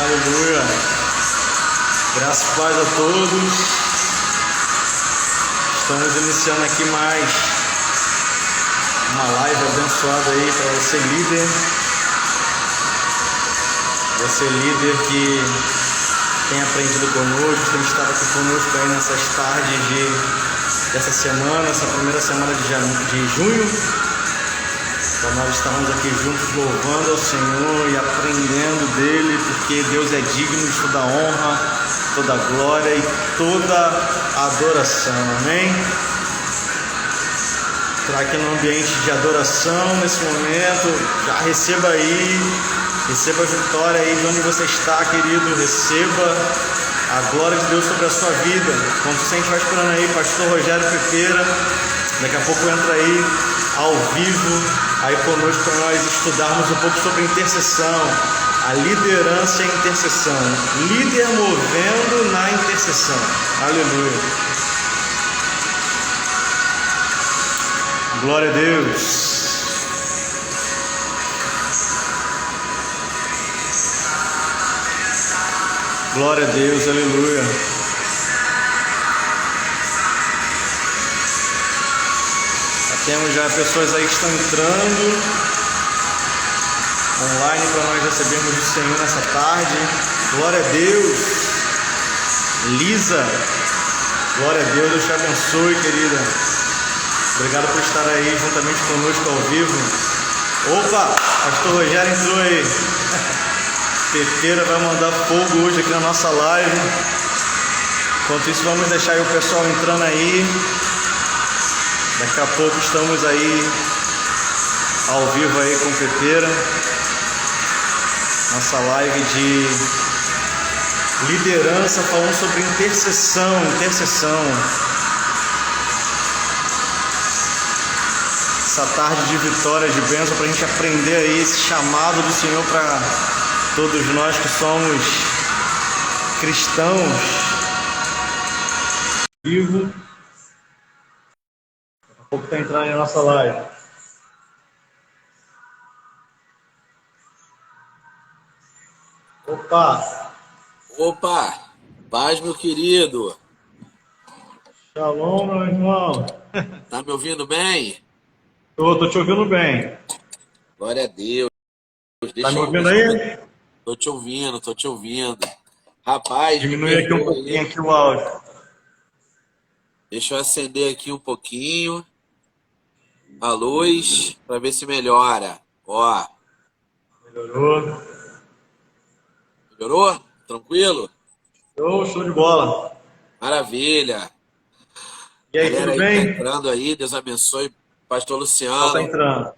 Aleluia. Graças e paz a todos. Estamos iniciando aqui mais uma live abençoada aí para você líder. Você líder que tem aprendido conosco, tem estado aqui conosco aí nessas tardes dessa semana, essa primeira semana de junho. Para nós estarmos aqui juntos louvando ao Senhor e aprendendo dele, porque Deus é digno de toda honra, toda glória e toda adoração, amém? Estar aqui no ambiente de adoração nesse momento, já receba aí, receba a vitória aí de onde você está, querido, receba a glória de Deus sobre a sua vida. Quando você vai esperando aí, pastor Rogério Pepeira, daqui a pouco entra aí ao vivo, aí conosco para nós estudarmos um pouco sobre intercessão, a liderança e a intercessão, líder movendo na intercessão, aleluia, glória a Deus, glória a Deus, aleluia. Temos já pessoas aí que estão entrando online para nós recebermos do Senhor nessa tarde. Glória a Deus. Lisa, glória a Deus, Deus te abençoe, querida. Obrigado por estar aí juntamente conosco ao vivo. Opa, pastor Rogério entrou aí. Pepeira vai mandar fogo hoje aqui na nossa live. Enquanto isso, vamos deixar aí o pessoal entrando aí. Daqui a pouco estamos aí ao vivo aí com o Pepeira, nossa live de liderança falando sobre intercessão. Essa tarde de vitória, de bênção, para a gente aprender aí esse chamado do Senhor para todos nós que somos cristãos. Vivo. Daqui a pouco está entrando aí na nossa live. Opa, paz, meu querido. Shalom, meu irmão. Tá me ouvindo bem? Tô te ouvindo bem. Glória a Deus. Tá me ouvindo aí? Tô te ouvindo. Rapaz, diminui aqui um pouquinho aqui o áudio. Deixa eu acender aqui um pouquinho a luz para ver se melhora. Ó. Melhorou? Tranquilo? Show de bola. Maravilha. E aí, galera tudo aí bem? tá entrando aí, Deus abençoe. Pastor Luciano. Tá entrando.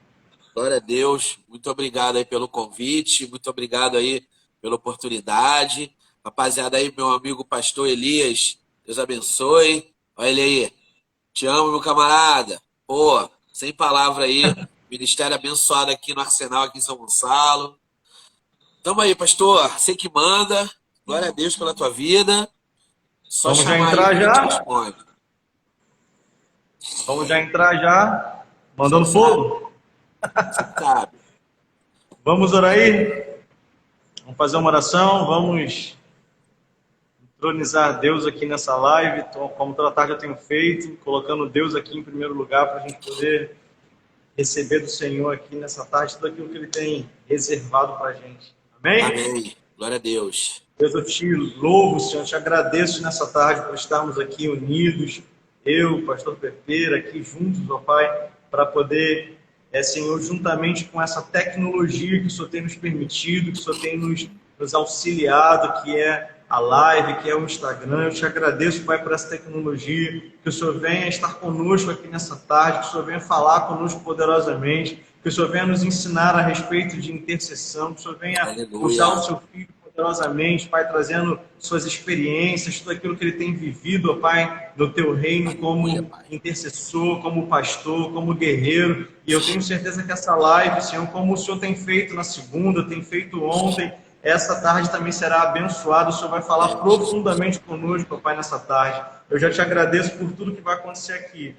Glória a Deus. Muito obrigado aí pelo convite, muito obrigado aí pela oportunidade. Rapaziada aí, meu amigo pastor Elias, Deus abençoe. Olha ele aí. Te amo, meu camarada. Pô, sem palavra aí. Ministério abençoado aqui no Arsenal, aqui em São Gonçalo. Tamo aí, pastor. Você que manda. Glória a Deus pela tua vida. Só Vamos já chamar entrar aí que a já? gente responde. Vamos já entrar já. Mandando fogo? Você sabe. Vamos orar aí? Vamos fazer uma oração. Vamos entronizar Deus aqui nessa live, como toda tarde eu tenho feito, colocando Deus aqui em primeiro lugar para a gente poder receber do Senhor aqui nessa tarde tudo aquilo que Ele tem reservado para a gente. Amém? Amém. Glória a Deus. Deus, eu te louvo, Senhor, te agradeço nessa tarde por estarmos aqui unidos, eu, o pastor Pepeira, aqui juntos, ó Pai, para poder, Senhor, juntamente com essa tecnologia que o Senhor tem nos permitido, que o Senhor tem nos auxiliado, que é a live, que é o Instagram. Eu te agradeço, Pai, por essa tecnologia, que o Senhor venha estar conosco aqui nessa tarde, que o Senhor venha falar conosco poderosamente, que o Senhor venha nos ensinar a respeito de intercessão, que o Senhor venha Aleluia. usar o seu Filho poderosamente, Pai, trazendo suas experiências, tudo aquilo que ele tem vivido, ó Pai, no teu reino como intercessor, como pastor, como guerreiro. E eu tenho certeza que essa live, Senhor, como o Senhor tem feito na segunda, tem feito ontem, essa tarde também será abençoada. O Senhor vai falar profundamente conosco, ó Pai, nessa tarde. Eu já te agradeço por tudo que vai acontecer aqui.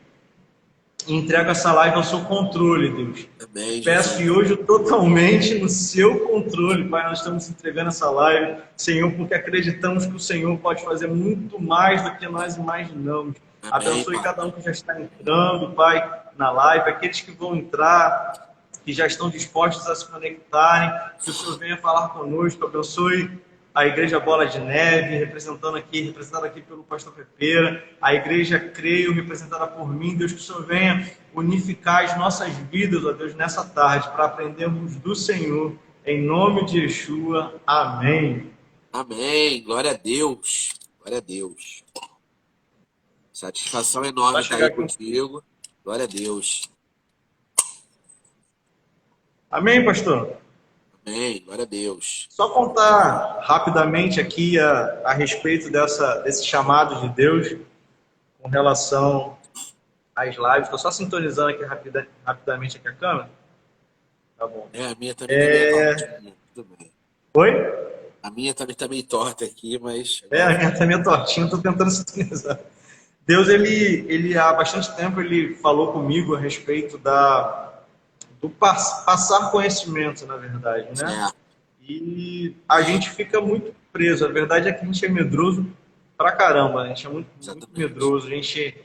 e entrego essa live ao seu controle, Deus. Amém, Peço que hoje totalmente no seu controle, Pai, nós estamos entregando essa live, Senhor, porque acreditamos que o Senhor pode fazer muito mais do que nós imaginamos. Amém, Abençoe Pai. cada um que já está entrando, Pai, na live, aqueles que vão entrar, que já estão dispostos a se conectarem, que o Senhor venha falar conosco, abençoe a Igreja Bola de Neve, representada aqui pelo pastor Pepeira, a Igreja Creio, representada por mim, Deus, que o Senhor venha unificar as nossas vidas, ó Deus, nessa tarde, para aprendermos do Senhor, em nome de Yeshua, amém. Amém, glória a Deus, glória a Deus. Satisfação enorme Vai estar chegar aí aqui. contigo, glória a Deus. Amém, pastor? Amém, glória a Deus. Só contar rapidamente aqui a respeito desse chamado de Deus com relação às lives. Estou só sintonizando aqui rapidamente aqui a câmera. Tá bom. A minha também tá meio tortinha, tudo bem. Oi? A minha também tá meio torta aqui, mas... A minha tá meio tortinha, estou tentando sintonizar. Deus, ele há bastante tempo, ele falou comigo a respeito do passar conhecimento, na verdade, né? E a gente fica muito preso. A verdade é que a gente é medroso pra caramba, né? A gente é muito medroso. A gente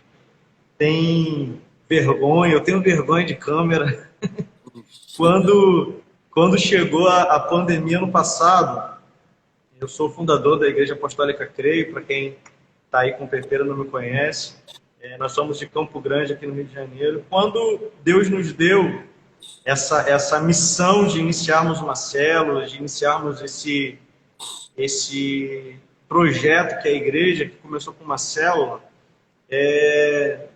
tem vergonha, eu tenho vergonha de câmera. Quando chegou a pandemia no passado, eu sou fundador da Igreja Apostólica Creio, para quem está aí com o Pepeira não me conhece. Nós somos de Campo Grande, aqui no Rio de Janeiro. Quando Deus nos deu essa missão de iniciarmos uma célula, de iniciarmos esse projeto que é a igreja, que começou com uma célula,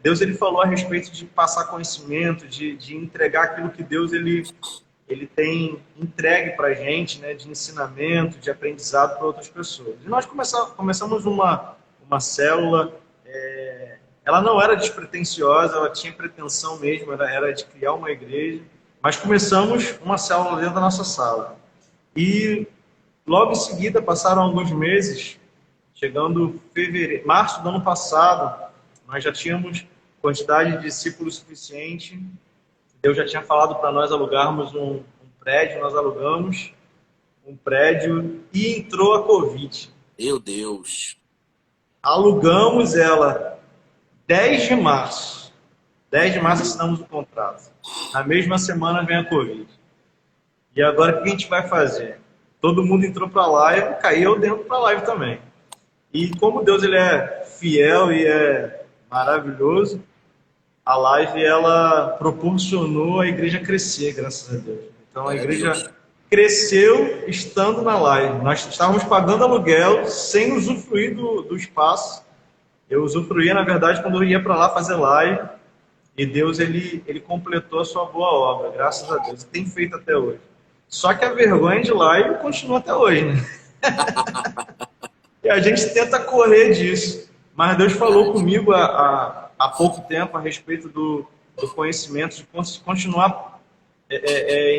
Deus ele falou a respeito de passar conhecimento, de entregar aquilo que Deus ele tem entregue para a gente, né, de ensinamento, de aprendizado para outras pessoas. E nós começamos uma célula, ela não era despretensiosa, ela tinha pretensão mesmo, era de criar uma igreja, mas começamos uma célula dentro da nossa sala. E logo em seguida, passaram alguns meses, chegando março do ano passado, nós já tínhamos quantidade de discípulos suficiente. Deus já tinha falado para nós alugarmos um prédio, nós alugamos um prédio e entrou a Covid. Meu Deus. Alugamos ela 10 de março. 10 de março assinamos o contrato. Na mesma semana vem a Covid. E agora o que a gente vai fazer? Todo mundo entrou para a live, caiu dentro para a live também. E como Deus ele é fiel e é maravilhoso, a live ela proporcionou a igreja crescer, graças a Deus. Então a igreja cresceu estando na live. Nós estávamos pagando aluguel sem usufruir do espaço. Eu usufruía, na verdade, quando eu ia para lá fazer live. E Deus ele completou a sua boa obra, graças a Deus. E tem feito até hoje. Só que a vergonha de live continua até hoje, né? E a gente tenta correr disso. Mas Deus falou comigo há pouco tempo a respeito do conhecimento, de continuar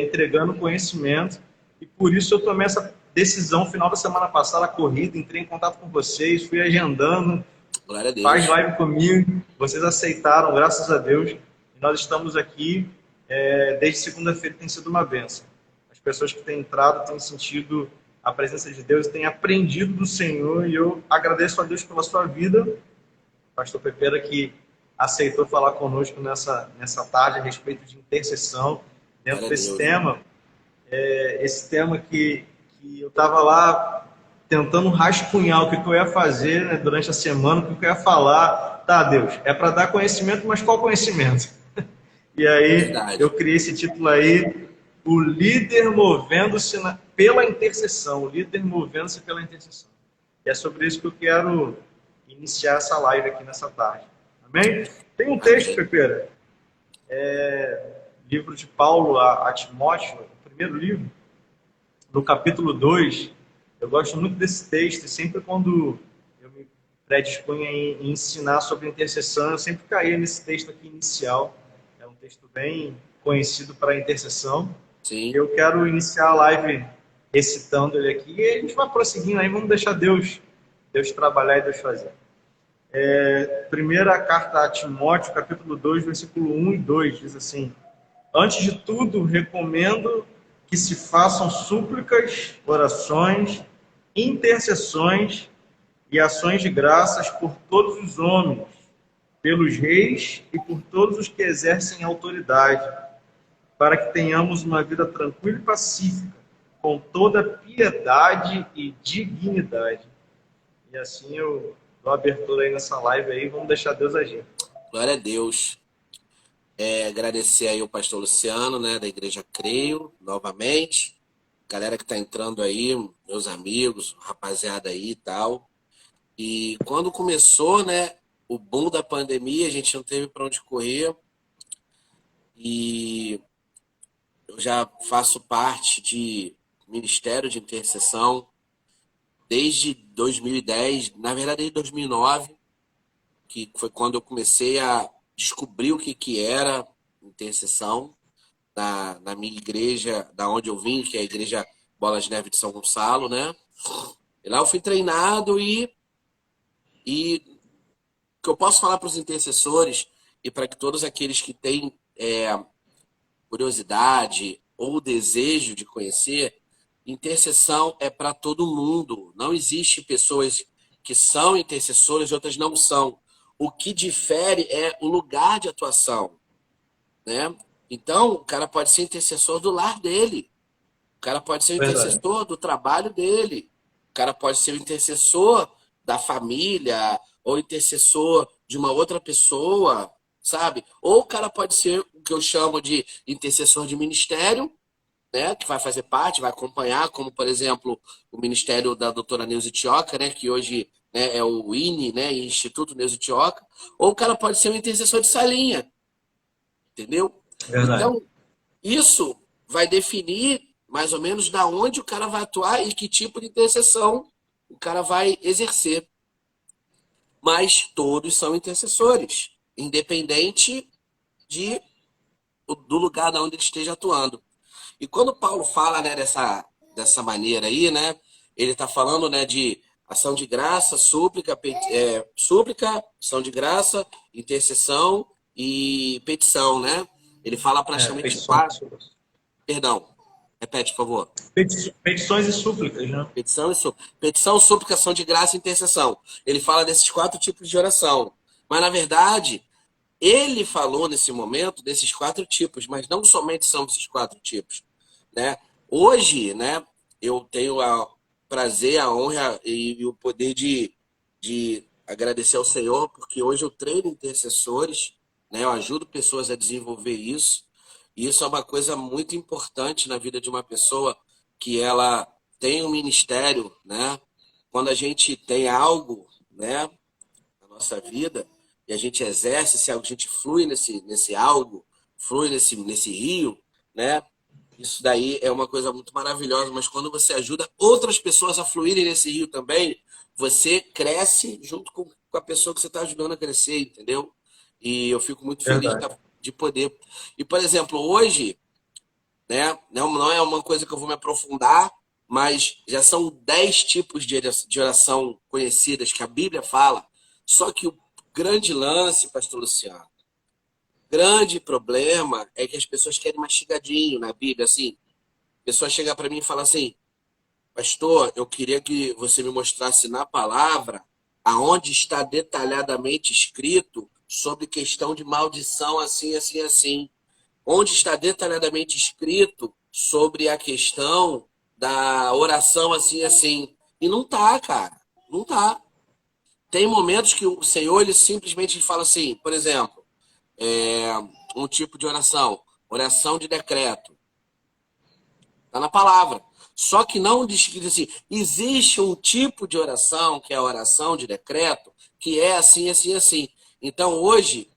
entregando conhecimento. E por isso eu tomei essa decisão, final da semana passada, corrida, entrei em contato com vocês, fui agendando. Glória a Deus. Faz live comigo, vocês aceitaram, graças a Deus. E nós estamos aqui, desde segunda-feira tem sido uma bênção. As pessoas que têm entrado têm sentido a presença de Deus, têm aprendido do Senhor, e eu agradeço a Deus pela sua vida, pastor Pepeira, que aceitou falar conosco nessa tarde a respeito de intercessão, dentro desse tema, esse tema que eu estava lá tentando rascunhar o que eu ia fazer, né, durante a semana, o que eu ia falar. Tá, Deus, é para dar conhecimento, mas qual conhecimento? E aí eu criei esse título aí, o líder movendo-se pela intercessão, o líder movendo-se pela intercessão. E é sobre isso que eu quero iniciar essa live aqui nessa tarde. Amém? Tem um texto, Pepeira, livro de Paulo a Timóteo, o primeiro livro, no capítulo 2, eu gosto muito desse texto, e sempre quando eu me predisponho em ensinar sobre intercessão, eu sempre caía nesse texto aqui inicial. É um texto bem conhecido para a intercessão. Sim. Eu quero iniciar a live recitando ele aqui, e a gente vai prosseguindo aí, vamos deixar Deus trabalhar e Deus fazer. Primeira carta a Timóteo, capítulo 2, versículo 1 e 2, diz assim: Antes de tudo, recomendo que se façam súplicas, orações, intercessões e ações de graças por todos os homens, pelos reis e por todos os que exercem autoridade, para que tenhamos uma vida tranquila e pacífica, com toda piedade e dignidade. E assim eu dou abertura aí nessa live aí, vamos deixar Deus agir. Glória a Deus. Agradecer aí o pastor Luciano, né, da Igreja Creio, novamente. Galera que tá entrando aí, meus amigos, rapaziada aí e tal. E quando começou, né, o boom da pandemia, a gente não teve para onde correr. E eu já faço parte de Ministério de Intercessão desde 2010, na verdade desde 2009, que foi quando eu comecei a descobrir o que era intercessão na minha igreja, da onde eu vim, que é a Igreja Bolas de Neve de São Gonçalo, né? E lá eu fui treinado e o que eu posso falar para os intercessores e para que todos aqueles que têm curiosidade ou desejo de conhecer, intercessão é para todo mundo. Não existe pessoas que são intercessores e outras não são. O que difere é o lugar de atuação, né? Então, o cara pode ser intercessor do lar dele. O cara pode ser o intercessor do trabalho dele. O cara pode ser o intercessor da família ou intercessor de uma outra pessoa, sabe? Ou o cara pode ser o que eu chamo de intercessor de ministério, né, que vai fazer parte, vai acompanhar, como, por exemplo, o ministério da doutora Neuza Tioca, né, que hoje, né, é o INE, né, Instituto Neuza Tioca, ou o cara pode ser um intercessor de salinha, entendeu? Verdade. Então, isso vai definir mais ou menos da onde o cara vai atuar e que tipo de intercessão o cara vai exercer. Mas todos são intercessores, independente do lugar onde ele esteja atuando. E quando Paulo fala, né, dessa maneira aí, né, ele está falando, né, de ação de graça, súplica, ação de graça, intercessão e petição, né? Ele fala praticamente quatro. Perdão, repete, por favor. Petições e súplicas, né? Petição e súplica. Petição, súplica, ação de graça e intercessão. Ele fala desses 4 tipos de oração. Mas, na verdade, ele falou nesse momento desses 4 tipos, mas não somente são esses 4 tipos, né? Hoje, né, eu tenho o prazer, a honra e o poder de agradecer ao Senhor, porque hoje eu treino intercessores, né? Eu ajudo pessoas a desenvolver isso. E isso é uma coisa muito importante na vida de uma pessoa que ela tem um ministério, né? Quando a gente tem algo, né, na nossa vida e a gente exerce esse algo, a gente flui nesse algo, flui nesse rio, né? Isso daí é uma coisa muito maravilhosa, mas quando você ajuda outras pessoas a fluírem nesse rio também, você cresce junto com a pessoa que você está ajudando a crescer, entendeu? E eu fico muito feliz de poder. E, por exemplo, hoje, né, não é uma coisa que eu vou me aprofundar, mas já são 10 tipos de oração conhecidas que a Bíblia fala. Só que o grande lance, pastor Luciano, grande problema é que as pessoas querem mastigadinho na Bíblia, assim. A pessoa chega para mim e fala assim: pastor, eu queria que você me mostrasse na palavra aonde está detalhadamente escrito sobre questão de maldição, assim, assim, assim. Onde está detalhadamente escrito sobre a questão da oração, assim, assim. E não tá, cara. Não tá. Tem momentos que o Senhor, ele simplesmente fala assim, por exemplo, um tipo de oração de decreto. Está na palavra. Só que não diz assim, existe um tipo de oração, que é a oração de decreto, que é assim, assim, assim. Então, hoje,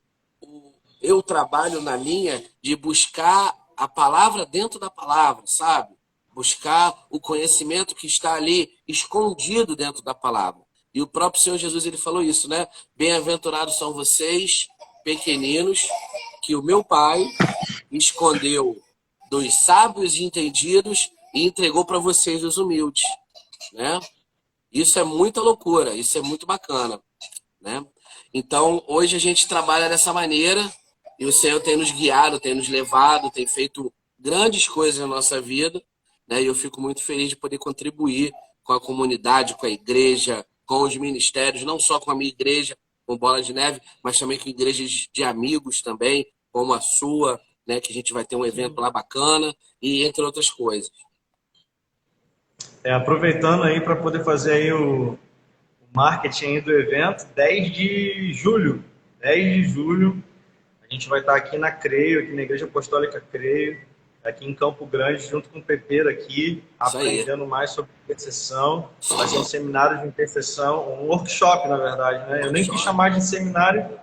eu trabalho na linha de buscar a palavra dentro da palavra, sabe? Buscar o conhecimento que está ali escondido dentro da palavra. E o próprio Senhor Jesus, ele falou isso, né? Bem-aventurados são vocês, pequeninos, que o meu Pai escondeu dos sábios e entendidos e entregou para vocês, os humildes, né? Isso é muita loucura, isso é muito bacana, né? Então, hoje a gente trabalha dessa maneira e o Senhor tem nos guiado, tem nos levado, tem feito grandes coisas na nossa vida, né? E eu fico muito feliz de poder contribuir com a comunidade, com a igreja, com os ministérios, não só com a minha igreja, com Bola de Neve, mas também com igrejas de amigos também, como a sua, né? Que a gente vai ter um evento lá bacana e entre outras coisas. Aproveitando aí para poder fazer aí o marketing aí do evento, 10 de julho, a gente vai estar aqui na Creio, aqui na Igreja Apostólica Creio, aqui em Campo Grande, junto com o Pepeiro aqui, Isso aí. aprendendo mais sobre intercessão. Vai ser um seminário de intercessão, um workshop, na verdade, né? Eu nem quis chamar de seminário,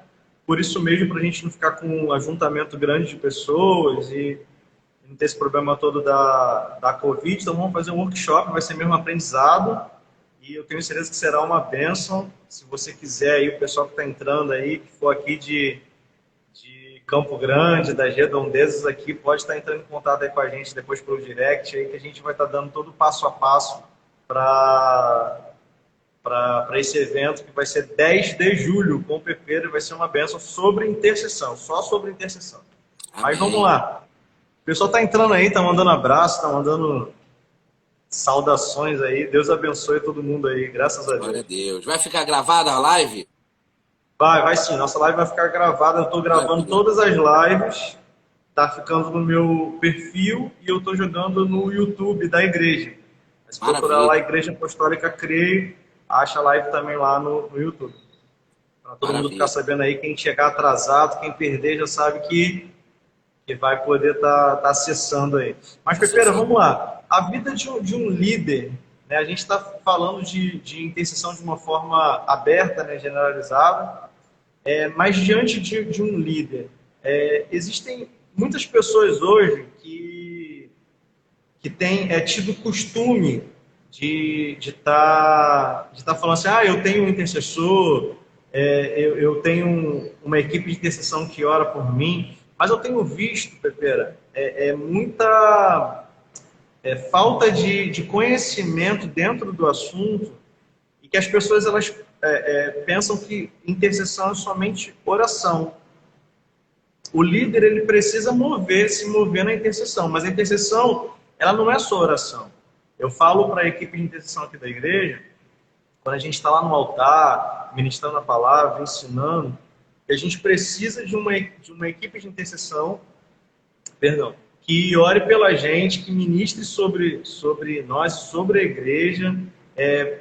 por isso mesmo, para a gente não ficar com um ajuntamento grande de pessoas e não ter esse problema todo da Covid. Então vamos fazer um workshop, vai ser mesmo aprendizado, e eu tenho certeza que será uma bênção. Se você quiser aí, o pessoal que está entrando aí, que for aqui de Campo Grande, das redondezas aqui, pode estar entrando em contato aí com a gente depois pelo direct, aí que a gente vai estar dando todo o passo a passo para esse evento, que vai ser 10 de julho com o Pepeiro, vai ser uma bênção sobre intercessão, só sobre intercessão. Amém. Mas vamos lá. O pessoal está entrando aí, está mandando abraço, está mandando saudações aí. Deus abençoe todo mundo aí, graças a Deus. Glória a Deus. Vai ficar gravada a live? Vai sim. Nossa live vai ficar gravada. Eu estou gravando todas as lives. Tá ficando no meu perfil e eu estou jogando no YouTube da igreja. Se procurar lá Igreja Apostólica Creio, acha a live também lá no YouTube. Para todo mundo ficar sabendo aí, quem chegar atrasado, quem perder já sabe que vai poder estar acessando aí. Mas, Pepeira, vamos lá. A vida de um líder, né? A gente está falando de intercessão de uma forma aberta, né? Generalizada, mas diante de um líder, existem muitas pessoas hoje que têm tido costume de estar falando assim, eu tenho um intercessor, eu tenho uma equipe de intercessão que ora por mim. Mas eu tenho visto, Pepeira, muita falta de conhecimento dentro do assunto, e que as pessoas elas pensam que intercessão é somente oração. O líder ele precisa se mover na intercessão, mas a intercessão ela não é só oração. Eu falo para a equipe de intercessão aqui da igreja, quando a gente está lá no altar, ministrando a palavra, ensinando, que a gente precisa de uma equipe de intercessão, que ore pela gente, que ministre sobre nós, sobre a igreja,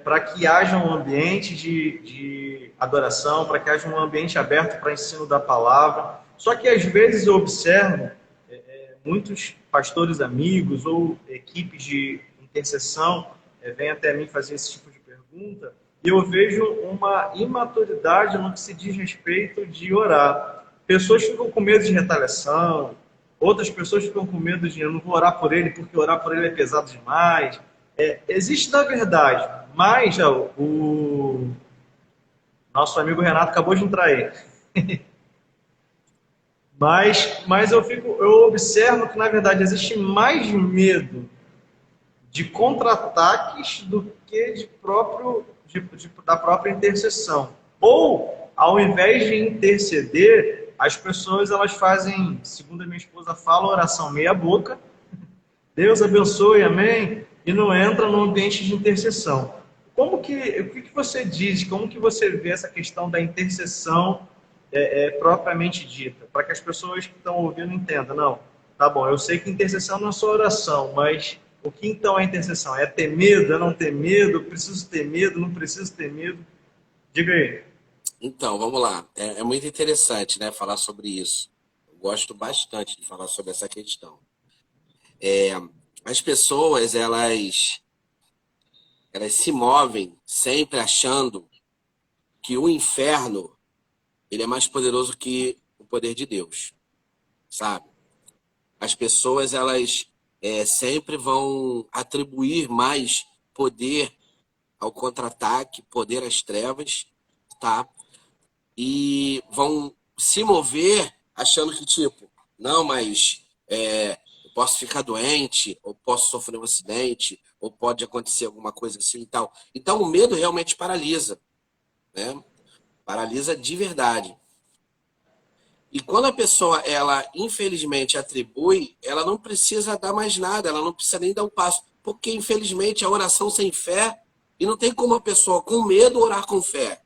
para que haja um ambiente de adoração, para que haja um ambiente aberto para ensino da palavra. Só que às vezes eu observo muitos pastores amigos ou equipes de intercessão vêm até mim fazer esse tipo de pergunta, e eu vejo uma imaturidade no que se diz respeito de orar. Pessoas ficam com medo de retaliação, outras pessoas ficam com medo de eu não vou orar por ele porque orar por ele é pesado demais. Existe na verdade, mas o nosso amigo Renato acabou de entrar aí. mas eu observo que na verdade existe mais medo de contra-ataques do que da própria intercessão. Ou, ao invés de interceder, as pessoas elas fazem, segundo a minha esposa fala, oração meia boca, Deus abençoe, amém, e não entra no ambiente de intercessão. O que você diz, como que você vê essa questão da intercessão propriamente dita, para que as pessoas que estão ouvindo entendam? Não, tá bom, eu sei que intercessão não é só oração, mas o que então é intercessão? É ter medo? É não ter medo? Eu preciso ter medo? Não preciso ter medo? Diga aí. Então, vamos lá. É muito interessante, né, falar sobre isso. Eu gosto bastante de falar sobre essa questão. As pessoas, elas se movem sempre achando que o inferno ele é mais poderoso que o poder de Deus, sabe? As pessoas, elas sempre vão atribuir mais poder ao contra-ataque, poder às trevas, tá? E vão se mover achando que, tipo, não, mas eu posso ficar doente, ou posso sofrer um acidente, ou pode acontecer alguma coisa assim e tal. Então, o medo realmente paralisa, né? Paralisa de verdade. E quando a pessoa, ela infelizmente atribui, ela não precisa dar mais nada, ela não precisa nem dar um passo. Porque infelizmente a oração sem fé, e não tem como a pessoa com medo orar com fé.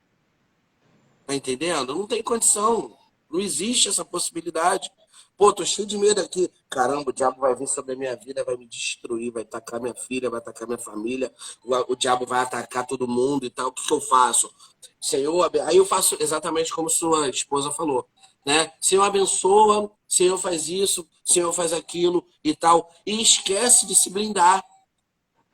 Tá entendendo? Não tem condição. Não existe essa possibilidade. Pô, tô cheio de medo aqui. Caramba, o diabo vai vir sobre a minha vida, vai me destruir, vai atacar minha filha, vai atacar minha família, o diabo vai atacar todo mundo e tal. O que que eu faço? Senhor, aí eu faço exatamente como sua esposa falou, né? Senhor abençoa, Senhor faz isso, Senhor faz aquilo e tal. E esquece de se blindar,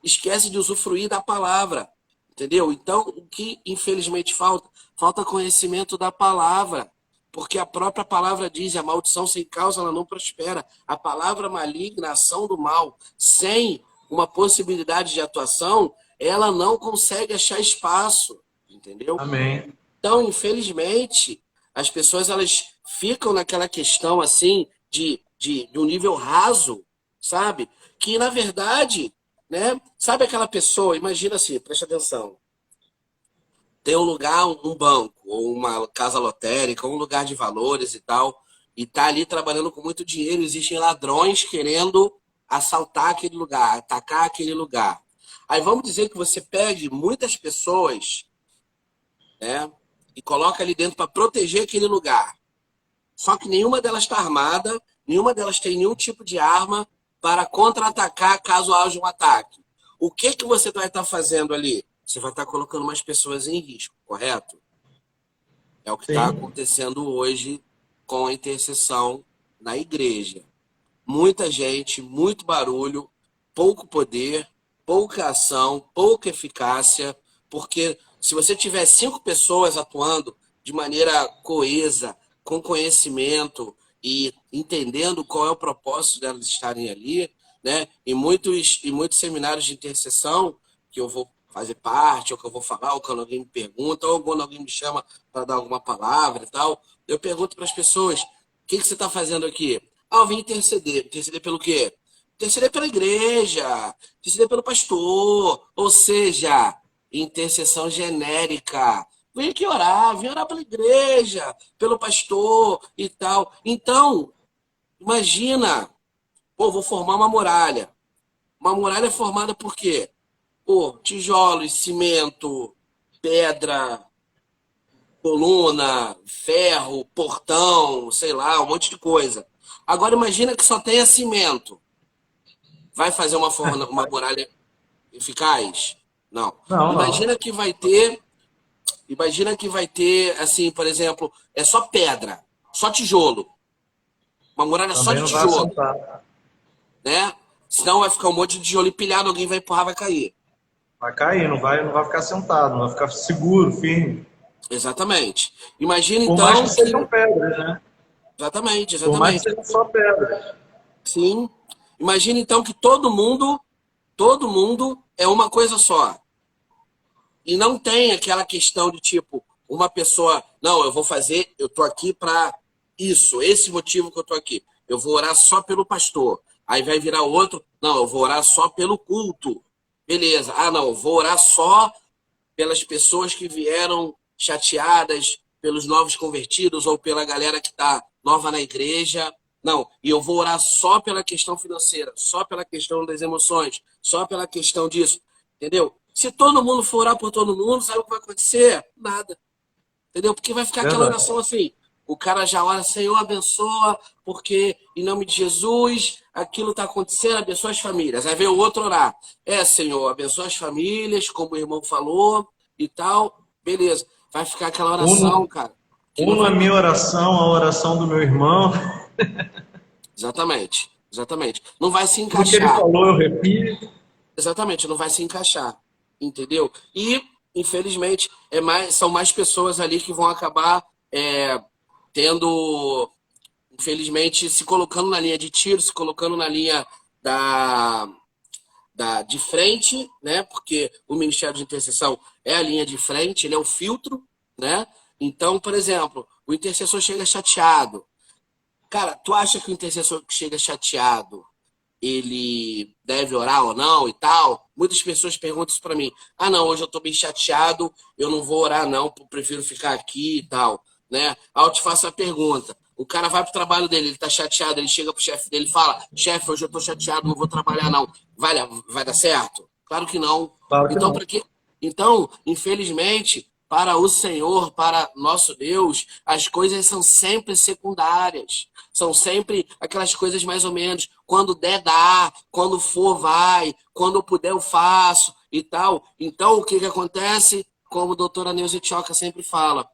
esquece de usufruir da palavra, entendeu? Então, o que infelizmente falta? Falta conhecimento da palavra, porque a própria palavra diz, a maldição sem causa ela não prospera. A palavra maligna, a ação do mal, sem uma possibilidade de atuação, ela não consegue achar espaço, entendeu? Amém. Então, infelizmente, as pessoas elas ficam naquela questão assim de um nível raso, sabe? Que na verdade, né? Sabe aquela pessoa? Imagina assim, presta atenção. Tem um lugar, um banco, ou uma casa lotérica, ou um lugar de valores e tal, e tá ali trabalhando com muito dinheiro. Existem ladrões querendo assaltar aquele lugar, atacar aquele lugar. Aí vamos dizer que você pegue muitas pessoas, né? E coloca ali dentro para proteger aquele lugar. Só que nenhuma delas está armada, nenhuma delas tem nenhum tipo de arma para contra-atacar caso haja um ataque. O que que você vai estar fazendo ali? Você vai estar colocando mais pessoas em risco, correto? É o que está Sim. acontecendo hoje com a intercessão na igreja. Muita gente, muito barulho, pouco poder, pouca ação, pouca eficácia, porque se você tiver 5 pessoas atuando de maneira coesa, com conhecimento e entendendo qual é o propósito delas estarem ali, né? E muitos seminários de intercessão que eu vou fazer parte, ou que eu vou falar, ou quando alguém me pergunta, ou quando alguém me chama para dar alguma palavra e tal, eu pergunto para as pessoas: o que que você está fazendo aqui? Ah, eu vim interceder. Interceder pelo quê? Interceder pela igreja, interceder pelo pastor, ou seja, intercessão genérica. Vem orar pela igreja, pelo pastor e tal. Então, imagina, pô, vou formar uma muralha. Uma muralha formada por quê? Pô, tijolos, cimento, pedra, coluna, ferro, portão, sei lá, um monte de coisa. Agora imagina que só tenha cimento. Vai fazer uma muralha eficaz? Não. Não, não. Imagina que vai ter, assim, por exemplo, é só pedra, só tijolo. Uma muralha só Também de não vai tijolo, assentar. né? Senão vai ficar um monte de tijolo empilhado, alguém vai empurrar, vai cair. Vai cair, não vai ficar sentado, não vai ficar seguro, firme. Exatamente. Imagina Por mais que então que. sejam pedras, né? Exatamente, Por mais que exatamente. sejam só pedras. Sim. Imagina então que todo mundo é uma coisa só. E não tem aquela questão de tipo, uma pessoa, não, eu vou fazer, eu tô aqui para isso, esse motivo que eu tô aqui. Eu vou orar só pelo pastor. Aí vai virar outro, não, eu vou orar só pelo culto. Beleza. Ah, não, eu vou orar só pelas pessoas que vieram chateadas, pelos novos convertidos ou pela galera que está nova na igreja. Não, e eu vou orar só pela questão financeira, só pela questão das emoções, só pela questão disso, entendeu? Se todo mundo for orar por todo mundo, sabe o que vai acontecer? Nada, entendeu? Porque vai ficar aquela Verdade. oração assim, o cara já ora, Senhor, abençoa, porque em nome de Jesus, aquilo está acontecendo, abençoa as famílias. Aí vem o outro orar, Senhor, abençoa as famílias, como o irmão falou e tal, beleza. Vai ficar aquela oração, Uno, cara, que não uno a vai. minha oração, a oração do meu irmão. Exatamente, exatamente. Não vai se Tudo que ele encaixar. falou, eu repito. Exatamente, não vai se encaixar, entendeu? E, infelizmente, são mais pessoas ali que vão acabar tendo, infelizmente, se colocando na linha de tiro, se colocando na linha da, de frente, né? Porque o Ministério de Intercessão é a linha de frente, ele é o filtro, né? Então, por exemplo, o intercessor chega chateado. Cara, tu acha que o intercessor que chega chateado, ele deve orar ou não e tal? muitas pessoas perguntam isso para mim. Ah, não, hoje eu estou bem chateado, eu não vou orar não, prefiro ficar aqui e tal, né? Aí eu te faço a pergunta. O cara vai pro trabalho dele, ele tá chateado, ele chega pro chefe dele e fala: chefe, hoje eu tô chateado, não vou trabalhar não. Vai dar certo? Claro que não. Claro que Então, não. para quê? Então, infelizmente, para o Senhor, para nosso Deus, as coisas são sempre secundárias. São sempre aquelas coisas mais ou menos. Quando der, dá. Quando for, vai. Quando eu puder, eu faço e tal. Então, o que que acontece? Como a doutora Neuza Tchoca sempre fala.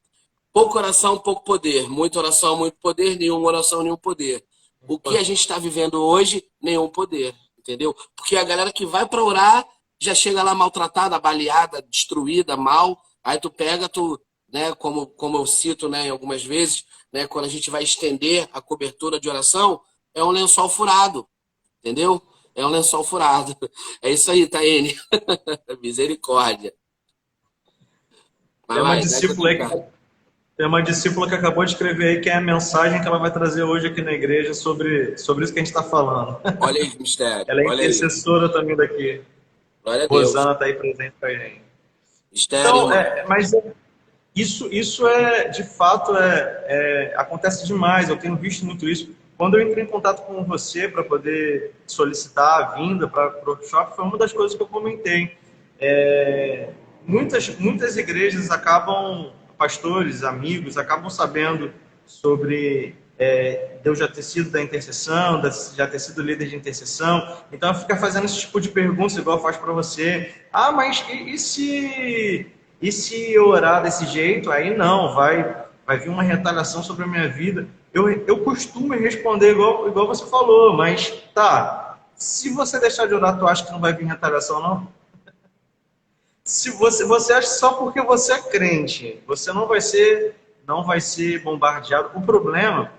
Pouca oração, pouco poder. Muita oração, muito poder. Nenhuma oração, nenhum poder. O que a gente está vivendo hoje, nenhum poder. Entendeu? Porque a galera que vai para orar já chega lá maltratada, baleada, destruída, mal. Aí tu pega, né, como eu cito, né, algumas vezes, né, quando a gente vai estender a cobertura de oração, é um lençol furado, entendeu? É um lençol furado. É isso aí, Taene. Misericórdia. Vai Tem lá, uma dá discípula aí que, tem uma discípula que acabou de escrever aí que é a mensagem que ela vai trazer hoje aqui na igreja sobre isso que a gente está falando. Olha aí, mistério. Ela é Olha aí. intercessora também daqui. Glória a Deus. Rosana está aí presente com a gente. Mistério, Então, irmão. mas isso é, de fato, acontece demais. Eu tenho visto muito isso. Quando eu entrei em contato com você para poder solicitar a vinda para o workshop, foi uma das coisas que eu comentei. Muitas igrejas acabam, pastores, amigos, acabam sabendo sobre Deus já ter sido da intercessão, já ter sido líder de intercessão. Então, fica fazendo esse tipo de perguntas, igual faz para você. Ah, mas e se eu orar desse jeito? Aí não, vai vir uma retaliação sobre a minha vida. Eu costumo responder igual você falou, mas tá, se você deixar de orar, tu acha que não vai vir retaliação, não? Se você acha que só porque você é crente, você não vai ser bombardeado. O problema,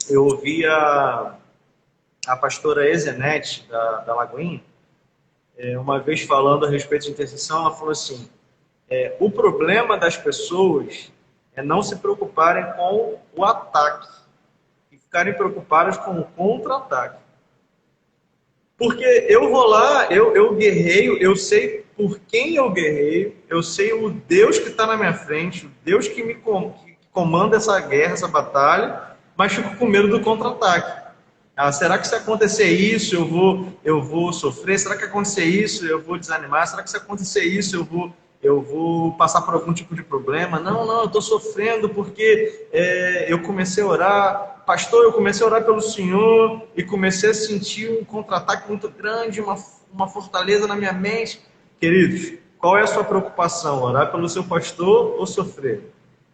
eu ouvi a pastora Ezenete, da Lagoinha, uma vez falando a respeito de intercessão, ela falou assim, o problema das pessoas é não se preocuparem com o ataque e ficarem preocupadas com o contra-ataque. Porque eu vou lá, eu guerreio, eu sei por quem eu guerreio, eu sei o Deus que está na minha frente, o Deus que que comanda essa guerra, essa batalha, mas fico com medo do contra-ataque. Ah, será que se acontecer isso, eu vou sofrer? Será que acontecer isso, eu vou desanimar? Será que se acontecer isso, eu vou passar por algum tipo de problema? Não, eu estou sofrendo porque eu comecei a orar. Pastor, eu comecei a orar pelo Senhor e comecei a sentir um contra-ataque muito grande, uma fortaleza na minha mente. Queridos, qual é a sua preocupação? Orar pelo seu pastor ou sofrer?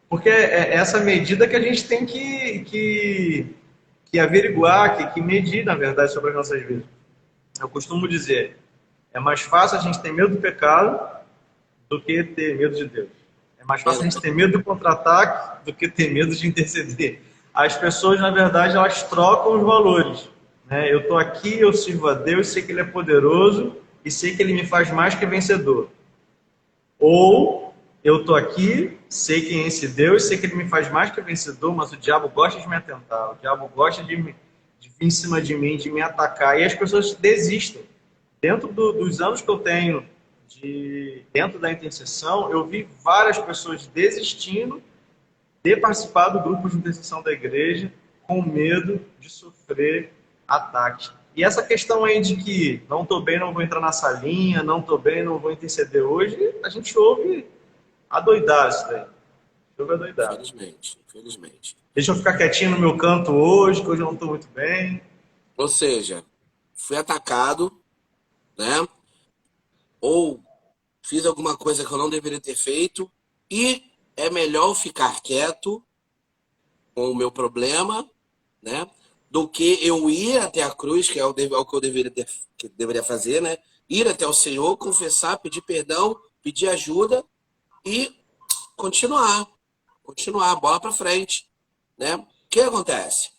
Porque é essa medida que a gente tem que averiguar, que medir, na verdade, sobre as nossas vidas. Eu costumo dizer, é mais fácil a gente ter medo do pecado do que ter medo de Deus. É mais fácil a gente ter medo do contra-ataque do que ter medo de interceder. As pessoas, na verdade, elas trocam os valores. Né? Eu estou aqui, eu sirvo a Deus, sei que Ele é poderoso e sei que Ele me faz mais que vencedor. Ou eu estou aqui, sei quem é esse Deus, sei que Ele me faz mais que vencedor, mas o diabo gosta de me atentar, o diabo gosta de vir em cima de mim, de me atacar, e as pessoas desistem. Dentro dos anos que eu tenho dentro da intercessão, eu vi várias pessoas desistindo de participar do grupo de intercessão da igreja com medo de sofrer ataques. E essa questão aí de que não estou bem, não vou entrar na salinha, não estou bem, não vou interceder hoje, a gente ouve adoidar isso daí. Ouve adoidar. Infelizmente. Deixa eu ficar quietinho no meu canto hoje, que hoje eu não estou muito bem. Ou seja, fui atacado, né? Ou fiz alguma coisa que eu não deveria ter feito e é melhor ficar quieto com o meu problema, né? Do que eu ir até a cruz, que é o que eu deveria fazer, né? Ir até o Senhor, confessar, pedir perdão, pedir ajuda e continuar, bola para frente, né? O que acontece?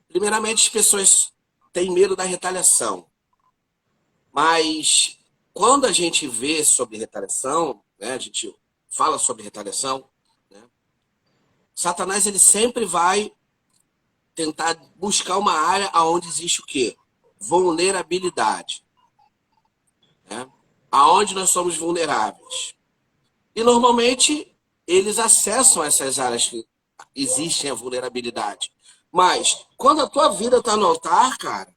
Primeiramente, as pessoas têm medo da retaliação, mas quando a gente vê sobre retaliação, né? A gente fala sobre retaliação, né? Satanás ele sempre vai tentar buscar uma área onde existe o quê? Vulnerabilidade. né? Aonde nós somos vulneráveis. E normalmente eles acessam essas áreas que existem a vulnerabilidade. Mas quando a tua vida está no altar, cara,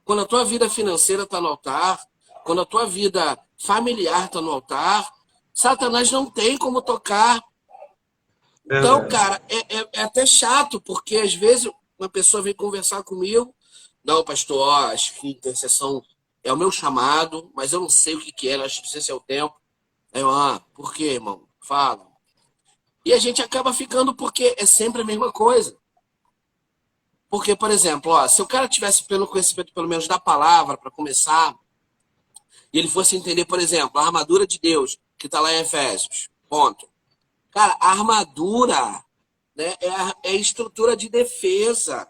quando a tua vida financeira está no altar, quando a tua vida familiar está no altar, Satanás não tem como tocar. Então, Verdade. cara, é até chato, porque às vezes uma pessoa vem conversar comigo, não, pastor, ó, acho que intercessão é o meu chamado, mas eu não sei o que que é, acho que precisa ser o tempo. Aí eu, por quê, irmão? Fala. E a gente acaba ficando porque é sempre a mesma coisa. Porque, por exemplo, ó, se o cara tivesse pelo conhecimento, pelo menos, da palavra, para começar, e ele fosse entender, por exemplo, a armadura de Deus, que está lá em Efésios, ponto. Cara, a armadura, né, é a estrutura de defesa.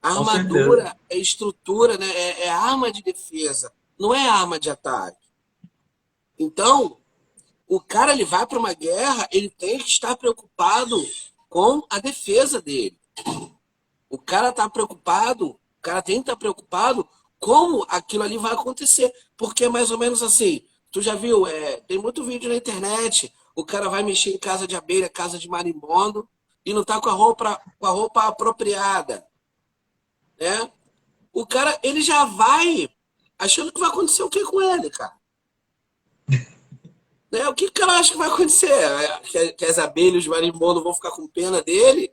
A Com certeza. armadura é estrutura, né, é arma de defesa, não é arma de ataque. Então, o cara ele vai para uma guerra, ele tem que estar preocupado com a defesa dele. O cara tá preocupado, o cara tem que estar preocupado como aquilo ali vai acontecer. Porque é mais ou menos assim, tu já viu, tem muito vídeo na internet, o cara vai mexer em casa de abelha, casa de marimbondo, e não tá com a roupa apropriada, né? O cara, ele já vai achando que vai acontecer o que com ele, cara? Né? O que o cara acha que vai acontecer? Que as abelhas de marimbondo vão ficar com pena dele,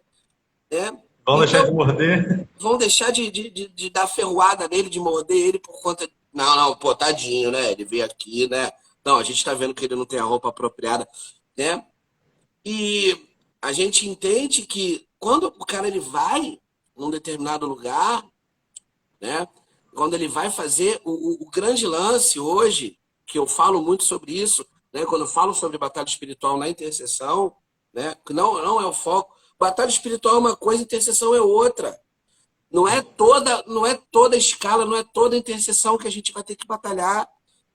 né? Vão deixar de Então, morder? vão deixar de dar ferroada nele, de morder ele por conta. Não, não, pô, tadinho, né? Ele veio aqui, né? Não, a gente tá vendo que ele não tem a roupa apropriada, né? E a gente entende que quando o cara ele vai num determinado lugar, né? Quando ele vai fazer o grande lance hoje, que eu falo muito sobre isso, né? Quando eu falo sobre batalha espiritual na intercessão, né? Que não é o foco. Batalha espiritual é uma coisa, intercessão é outra. Não é toda escala, não é toda intercessão que a gente vai ter que batalhar,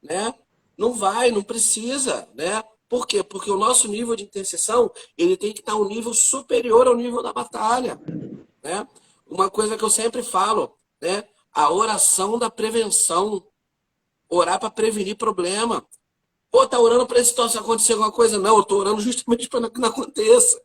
né? Não vai, não precisa, né? Por quê? Porque o nosso nível de intercessão, ele tem que estar um nível superior ao nível da batalha, né? Uma coisa que eu sempre falo, né? A oração da prevenção, orar para prevenir problema. Pô, tá orando para esse se acontecer alguma coisa? Não, eu tô orando justamente para que não aconteça.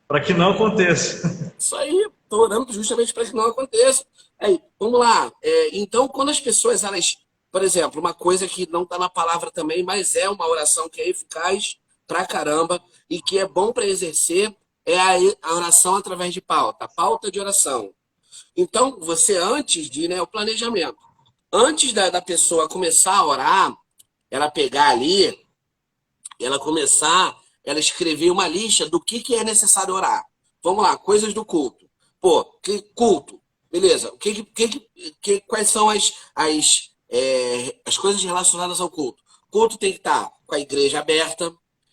Para que não aconteça. Isso aí, tô orando justamente para que não aconteça. Aí, vamos lá. Então, quando as pessoas, elas, por exemplo, uma coisa que não está na palavra também, mas é uma oração que é eficaz pra caramba e que é bom para exercer, é a oração através de pauta, pauta de oração. Então, você antes de, né, o planejamento. Antes da pessoa começar a orar, ela pegar ali, ela começar, ela escrever uma lista do que é necessário orar. Vamos lá, coisas do culto. Pô, que culto? Beleza. Quais são as coisas relacionadas ao culto? O culto tem que estar com a igreja aberta.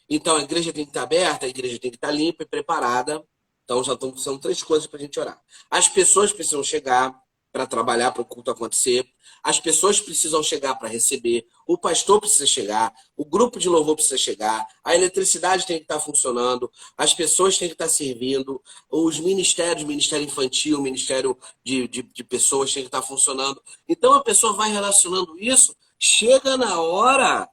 Então a igreja tem que estar aberta, a igreja tem que estar limpa e preparada. Então são três coisas para a gente orar. As pessoas precisam chegar para trabalhar para o culto acontecer. As pessoas precisam chegar para receber. O pastor precisa chegar. O grupo de louvor precisa chegar. A eletricidade tem que estar funcionando. As pessoas têm que estar servindo. Os ministérios, ministério infantil, ministério de pessoas tem que estar funcionando. Então a pessoa vai relacionando isso. Chega na hora,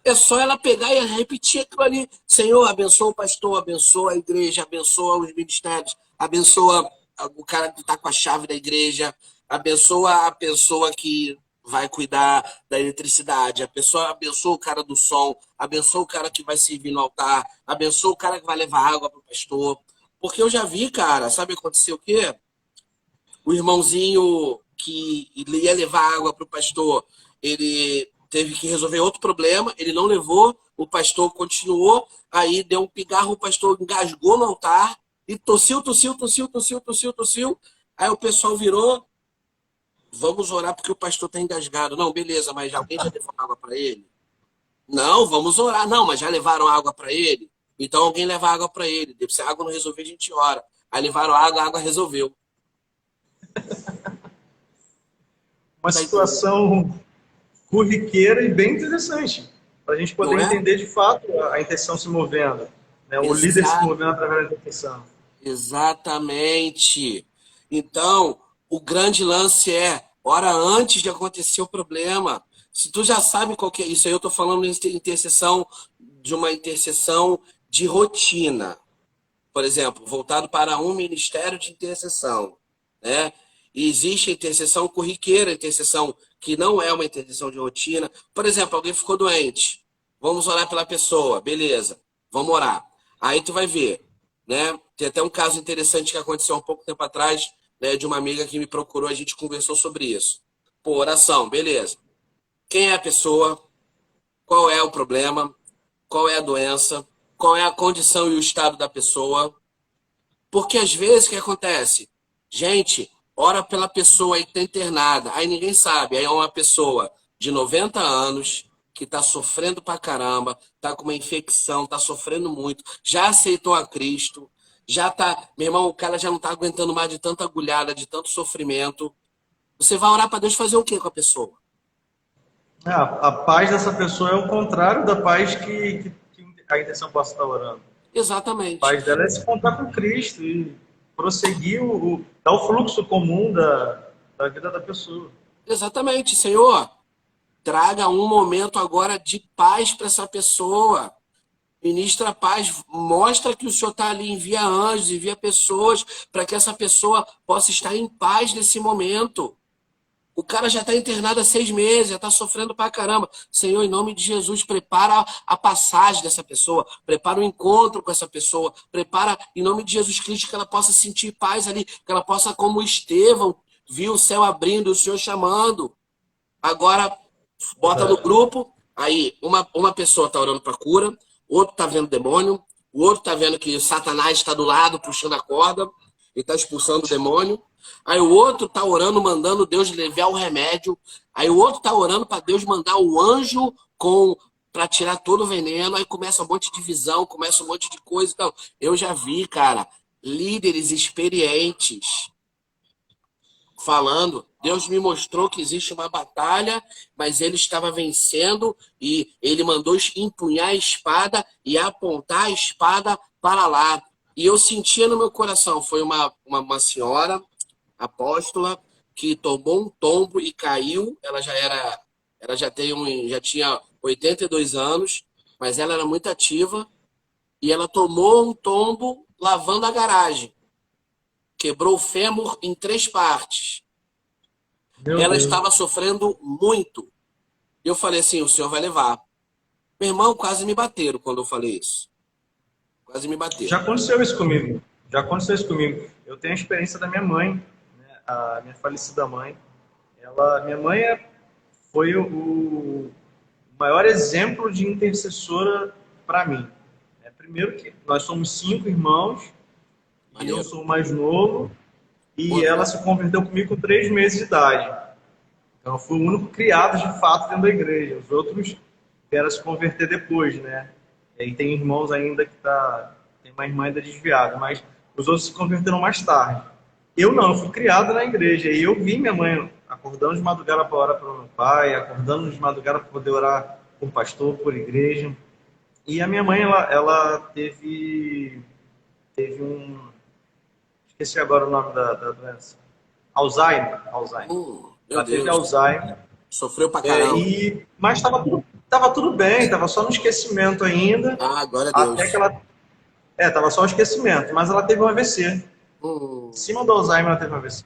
é só ela pegar e repetir aquilo ali. Senhor, abençoa o pastor, abençoa a igreja, abençoa os ministérios, abençoa o cara que está com a chave da igreja, abençoa a pessoa que vai cuidar da eletricidade, a pessoa abençoa o cara do som, abençoa o cara que vai servir no altar, abençoa o cara que vai levar água para o pastor. Porque eu já vi, cara, sabe acontecer o quê? O irmãozinho que ia levar água para o pastor, ele teve que resolver outro problema, ele não levou, o pastor continuou, aí deu um pigarro, o pastor engasgou no altar e tossiu, tossiu, tossiu, tossiu, tossiu, tossiu. Aí o pessoal virou, vamos orar porque o pastor está engasgado. Não, beleza, mas alguém já levou água para ele? Não, vamos orar. Não, mas já levaram água para ele? Então alguém leva água para ele. Se a água não resolver, a gente ora. Aí levaram água, a água resolveu. Uma Tá entendendo? situação corriqueira e bem interessante, para a gente Não poder é? entender de fato a intenção se movendo, né? O líder se Exato. movendo através da intenção. Exatamente. Então, o grande lance é, ora antes de acontecer o problema. Se tu já sabe qual que é isso aí, eu tô falando de intercessão, de uma intercessão de rotina. Por exemplo, voltado para um ministério de intercessão, né? E existe a intercessão corriqueira, a intercessão que não é uma intercessão de rotina. Por exemplo, alguém ficou doente. Vamos orar pela pessoa, beleza. Vamos orar. Aí tu vai ver, né? Tem até um caso interessante que aconteceu há um pouco tempo atrás, né, de uma amiga que me procurou, a gente conversou sobre isso. Pô, oração, beleza. Quem é a pessoa? Qual é o problema? Qual é a doença? Qual é a condição e o estado da pessoa? Porque às vezes o que acontece? Gente, ora pela pessoa aí que está internada, aí ninguém sabe, aí é uma pessoa de 90 anos que está sofrendo pra caramba, está com uma infecção, está sofrendo muito, já aceitou a Cristo, já tá, meu irmão, o cara já não está aguentando mais de tanta agulhada, de tanto sofrimento. Você vai orar para Deus fazer o quê com a pessoa? A paz dessa pessoa é o contrário da paz que a intenção possa estar orando. A Exatamente. paz dela é se contar com Cristo e prosseguir, dar o fluxo comum da vida da pessoa. Exatamente, Senhor. Traga um momento agora de paz para essa pessoa. Ministra a paz, mostra que o Senhor está ali, envia anjos, envia pessoas, para que essa pessoa possa estar em paz nesse momento. O cara já está internado há 6 meses, já está sofrendo pra caramba. Senhor, em nome de Jesus, prepara a passagem dessa pessoa, prepara o encontro com essa pessoa, prepara, em nome de Jesus Cristo, que ela possa sentir paz ali, que ela possa, como Estevão, viu o céu abrindo, o Senhor chamando. Agora, bota no grupo, aí uma pessoa está orando para cura, outro está vendo demônio, o outro está vendo que Satanás está do lado, puxando a corda, e está expulsando o demônio. Aí o outro está orando, mandando Deus levar o remédio. Aí o outro está orando para Deus mandar o anjo para tirar todo o veneno. Aí começa um monte de visão, começa um monte de coisa. Então, eu já vi, cara, líderes experientes falando, Deus me mostrou que existe uma batalha, mas ele estava vencendo e ele mandou empunhar a espada e apontar a espada para lá. E eu sentia no meu coração, foi uma senhora apóstola que tomou um tombo e caiu, ela já tinha 82 anos, mas ela era muito ativa e ela tomou um tombo lavando a garagem. Quebrou o fêmur em 3 partes. Meu Ela Deus. estava sofrendo muito. Eu falei assim, o senhor vai levar. Meu irmão, quase me bateram quando eu falei isso. Quase me Já bateram. aconteceu isso comigo. Já aconteceu isso comigo. Eu tenho a experiência da minha mãe, né? A minha falecida mãe. Minha mãe foi o maior exemplo de intercessora para mim. Primeiro que nós somos 5 irmãos e eu Maneiro. sou o mais novo Pô, e ela se converteu comigo com 3 meses de idade. Então eu fui o único criado de fato dentro da igreja. Os outros vieram se converter depois, né? E aí tem irmãos ainda tem uma irmã ainda desviada, mas os outros se converteram mais tarde. Eu não, eu fui criado na igreja e eu vi minha mãe acordando de madrugada para orar para o meu pai, acordando de madrugada para poder orar por pastor, por igreja. E a minha mãe, ela teve um, esqueci agora o nome da doença, Alzheimer. meu Ela teve Deus. Alzheimer, Sofreu pra caramba. mas tava tudo bem, estava só no esquecimento ainda, Ah, glória a até que Deus. tava só no esquecimento, mas ela teve um AVC. Em Hum, cima do Alzheimer ela teve um AVC.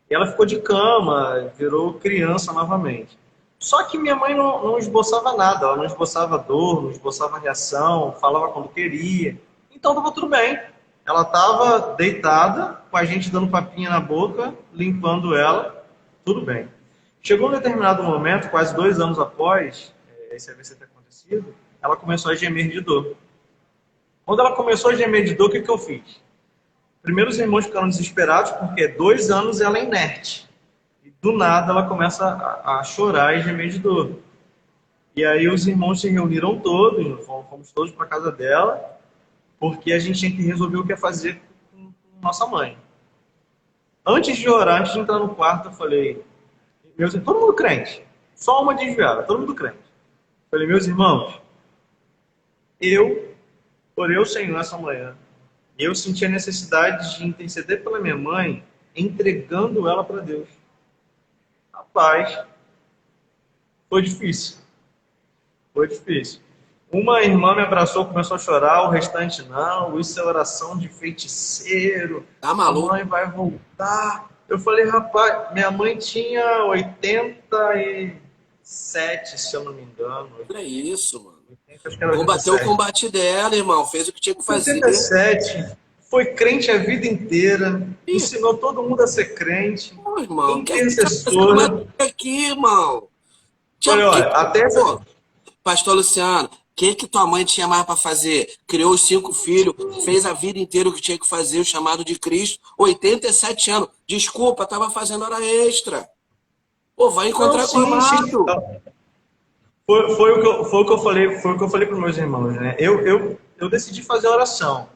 E ela ficou de cama, virou criança novamente. Só que minha mãe não esboçava nada, ela não esboçava dor, não esboçava reação, falava quando queria. Então estava tudo bem. Ela estava deitada, com a gente dando papinha na boca, limpando ela, tudo bem. Chegou um determinado momento, quase 2 anos após esse AVC ter acontecido, ela começou a gemer de dor. Quando ela começou a gemer de dor, o que eu fiz? Primeiro os irmãos ficaram desesperados, porque 2 anos ela é inerte. E do nada ela começa a chorar e gemer de dor. E aí os irmãos se reuniram todos, fomos todos para casa dela, porque a gente tinha que resolver o que ia fazer com nossa mãe. Antes de orar, antes de entrar no quarto, eu falei, todo mundo crente, só uma desviada, todo mundo crente. Eu falei, meus irmãos, eu orei ao Senhor essa manhã, e eu senti a necessidade de interceder pela minha mãe, entregando ela para Deus. Rapaz, Foi difícil. Foi difícil. Uma irmã me abraçou, começou a chorar, o restante não. Isso é oração de feiticeiro. Tá A maluco? mãe vai voltar. Eu falei, rapaz, minha mãe tinha 87, se eu não me engano. Olha isso, mano. 80, acho que era Combateu o 87. combate dela, irmão. Fez o que tinha que fazer. 87, foi crente a vida inteira, Ih, ensinou todo mundo a ser crente, pô, irmão. O que é que tá fazendo intercessora. aqui, irmão? Falei, olha, até Pô, Pastor Luciano, o que tua mãe tinha mais para fazer? Criou os 5 filhos, fez a vida inteira o que tinha que fazer, o chamado de Cristo, 87 anos. Desculpa, tava fazendo hora extra. Pô, vai não, encontrar com o sim, sim. amado. Foi o que eu falei, foi o que eu falei para meus irmãos, né? Eu decidi fazer a oração.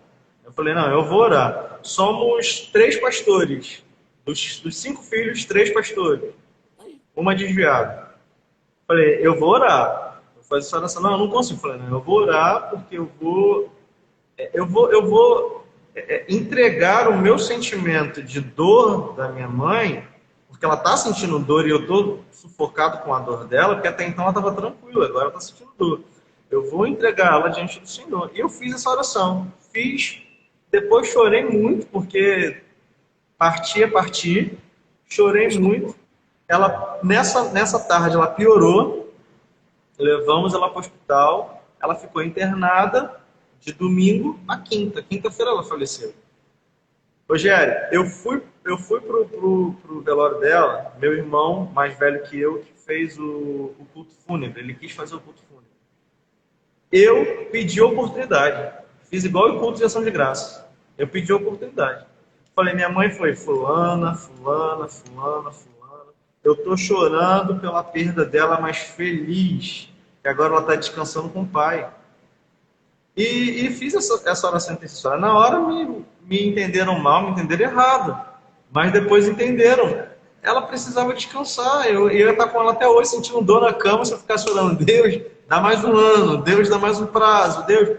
Eu falei, não, eu vou orar. Somos 3 pastores. Dos 5 filhos, 3 pastores. Uma desviada. Falei, eu vou orar. Vou fazer essa oração. Não, eu não consigo. Falei, não, eu vou orar porque eu vou entregar o meu sentimento de dor da minha mãe, porque ela está sentindo dor e eu estou sufocado com a dor dela, porque até então ela estava tranquila, agora ela está sentindo dor. Eu vou entregar ela diante do Senhor. E eu fiz essa oração. Fiz. Depois chorei muito, porque parti. Chorei muito. Ela, nessa tarde, ela piorou. Levamos ela para o hospital. Ela ficou internada de domingo a quinta. Quinta-feira ela faleceu. Rogério, eu fui pro velório dela, meu irmão mais velho que eu, que fez o culto fúnebre. Ele quis fazer o culto fúnebre. Eu pedi oportunidade. Fiz igual o culto de ação de graça. Eu pedi oportunidade. Falei, minha mãe foi fulana. Eu tô chorando pela perda dela, mas feliz que agora ela está descansando com o pai. E fiz essa oração intercessória. Na hora me entenderam mal, me entenderam errado. Mas depois entenderam. Ela precisava descansar. Eu ia estar com ela até hoje, sentindo dor na cama, se eu ficasse orando. Deus, dá mais um ano. Deus, dá mais um prazo. Deus.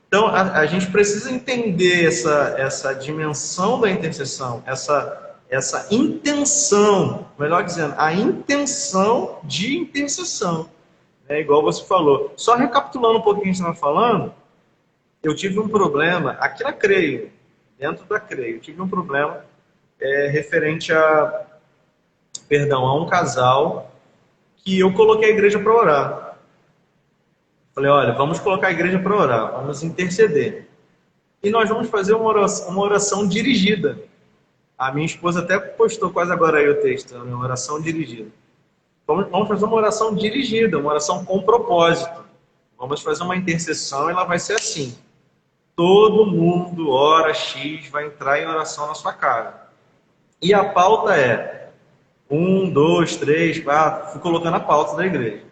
Então, a gente precisa entender essa dimensão da intercessão, essa intenção, melhor dizendo, a intenção de intercessão. É igual você falou. Só recapitulando um pouquinho o que a gente estava falando, eu tive um problema aqui na CREI, dentro da CREI, eu tive um problema referente a um casal que eu coloquei a igreja para orar. Falei, olha, vamos colocar a igreja para orar, vamos interceder. E nós vamos fazer uma oração dirigida. A minha esposa até postou quase agora aí o texto, uma oração dirigida. Vamos fazer uma oração dirigida, uma oração com propósito. Vamos fazer uma intercessão e ela vai ser assim. Todo mundo, hora X, vai entrar em oração na sua casa. E a pauta é 1, 2, 3, 4. Fui colocando a pauta da igreja.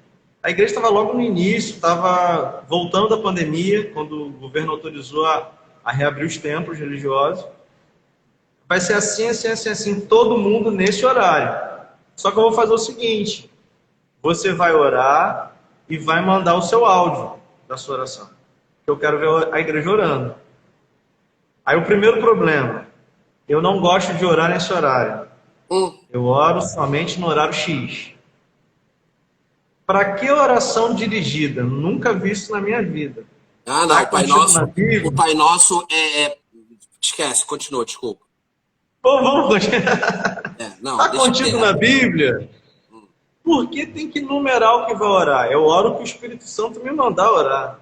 A igreja estava logo no início, estava voltando da pandemia, quando o governo autorizou a reabrir os templos religiosos. Vai ser assim, todo mundo nesse horário. Só que eu vou fazer o seguinte, você vai orar e vai mandar o seu áudio da sua oração. Eu quero ver a igreja orando. Aí o primeiro problema, eu não gosto de orar nesse horário. Eu oro somente no horário X. Para que oração dirigida? Nunca vi isso na minha vida. Ah, não, Tá o Pai contido Nosso, na Bíblia? o Pai Nosso Esquece, continua, desculpa. Pô, vamos continuar. Não, Está deixa contido eu na Bíblia? Por que tem que numerar o que vai orar? Eu oro que o Espírito Santo me mandar orar.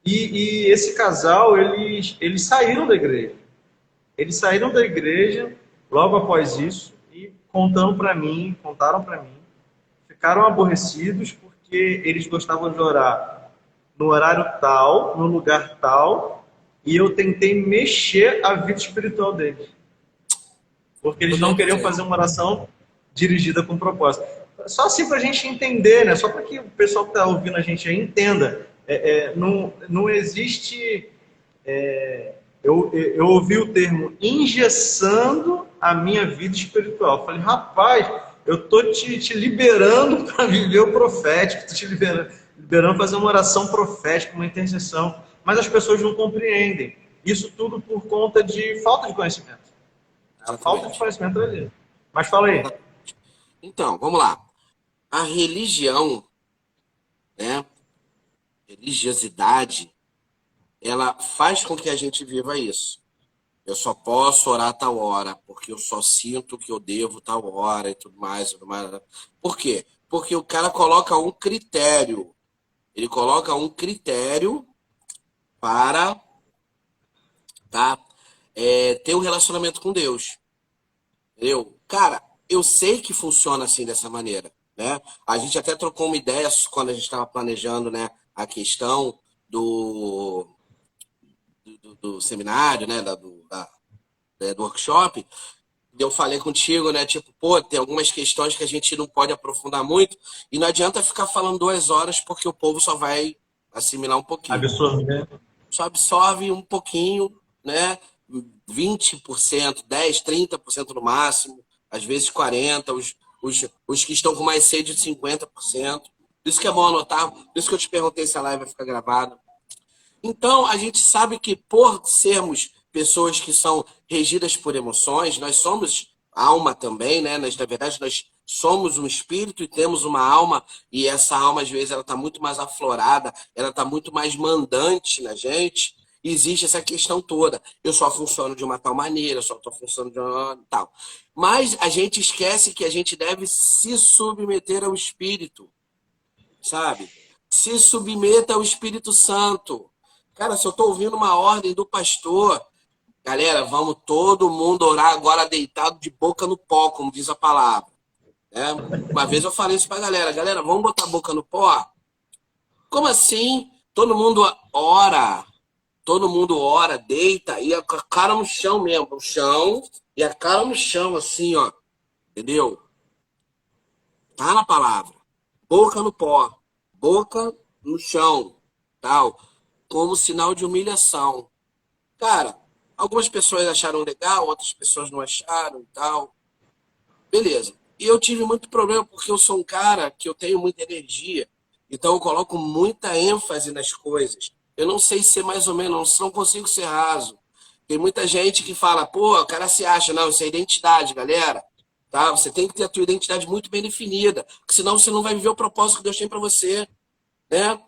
E esse casal, eles saíram da igreja. Eles saíram da igreja logo após isso e contaram para mim, ficaram aborrecidos porque eles gostavam de orar no horário tal, no lugar tal, e eu tentei mexer a vida espiritual deles. Porque eles não queriam fazer uma oração dirigida com propósito. Só assim para a gente entender, né? Só para que o pessoal que está ouvindo a gente aí entenda. Não existe... Eu ouvi o termo engessando a minha vida espiritual. Eu falei, rapaz, eu estou te liberando para viver o profético, estou te liberando para fazer uma oração profética, uma intercessão. Mas as pessoas não compreendem. Isso tudo por conta de falta de conhecimento. A falta de conhecimento é ali. Mas fala aí. Então, vamos lá. a religião, né? Religiosidade, ela faz com que a gente viva isso. Eu só posso orar a tal hora, porque eu só sinto que eu devo tal hora e tudo mais, tudo mais. Por quê? Porque o cara coloca um critério. Ele coloca um critério para, tá, ter um relacionamento com Deus. Entendeu? Cara, eu sei que funciona assim dessa maneira, né? A gente até trocou uma ideia quando a gente estava planejando, né, a questão do seminário, né, do workshop. Eu falei contigo, né, tipo, pô, tem algumas questões que a gente não pode aprofundar muito e não adianta ficar falando 2 horas porque o povo só vai assimilar um pouquinho. Absorver. Só absorve um pouquinho, né? 20%, 10, 30% no máximo, às vezes 40%, os que estão com mais sede, 50%. Por isso que é bom anotar, por isso que eu te perguntei se a live vai ficar gravada. Então, a gente sabe que por sermos pessoas que são regidas por emoções, nós somos alma também, né? Na verdade, nós somos um espírito e temos uma alma, e essa alma, às vezes, ela está muito mais aflorada, ela está muito mais mandante na gente. E existe essa questão toda. Eu só funciono de uma tal maneira, eu só estou funcionando de uma tal. Mas a gente esquece que a gente deve se submeter ao Espírito, sabe? Se submeta ao Espírito Santo. Cara, se eu estou ouvindo uma ordem do pastor, galera, vamos todo mundo orar agora deitado de boca no pó, como diz a palavra. Né? Uma vez eu falei isso pra galera, vamos botar a boca no pó? Como assim? Todo mundo ora, deita, e a cara no chão mesmo, no chão, e a cara no chão, assim, ó, entendeu? Tá na palavra. Boca no pó, boca no chão, tal, como sinal de humilhação. Cara, algumas pessoas acharam legal, outras pessoas não acharam e tal. Beleza. E eu tive muito problema porque eu sou um cara que eu tenho muita energia. Então eu coloco muita ênfase nas coisas. Eu não sei ser mais ou menos, não consigo ser raso. Tem muita gente que fala, pô, o cara se acha. Não, isso é identidade, galera. Tá? Você tem que ter a tua identidade muito bem definida. Porque senão você não vai viver o propósito que Deus tem para você. Né?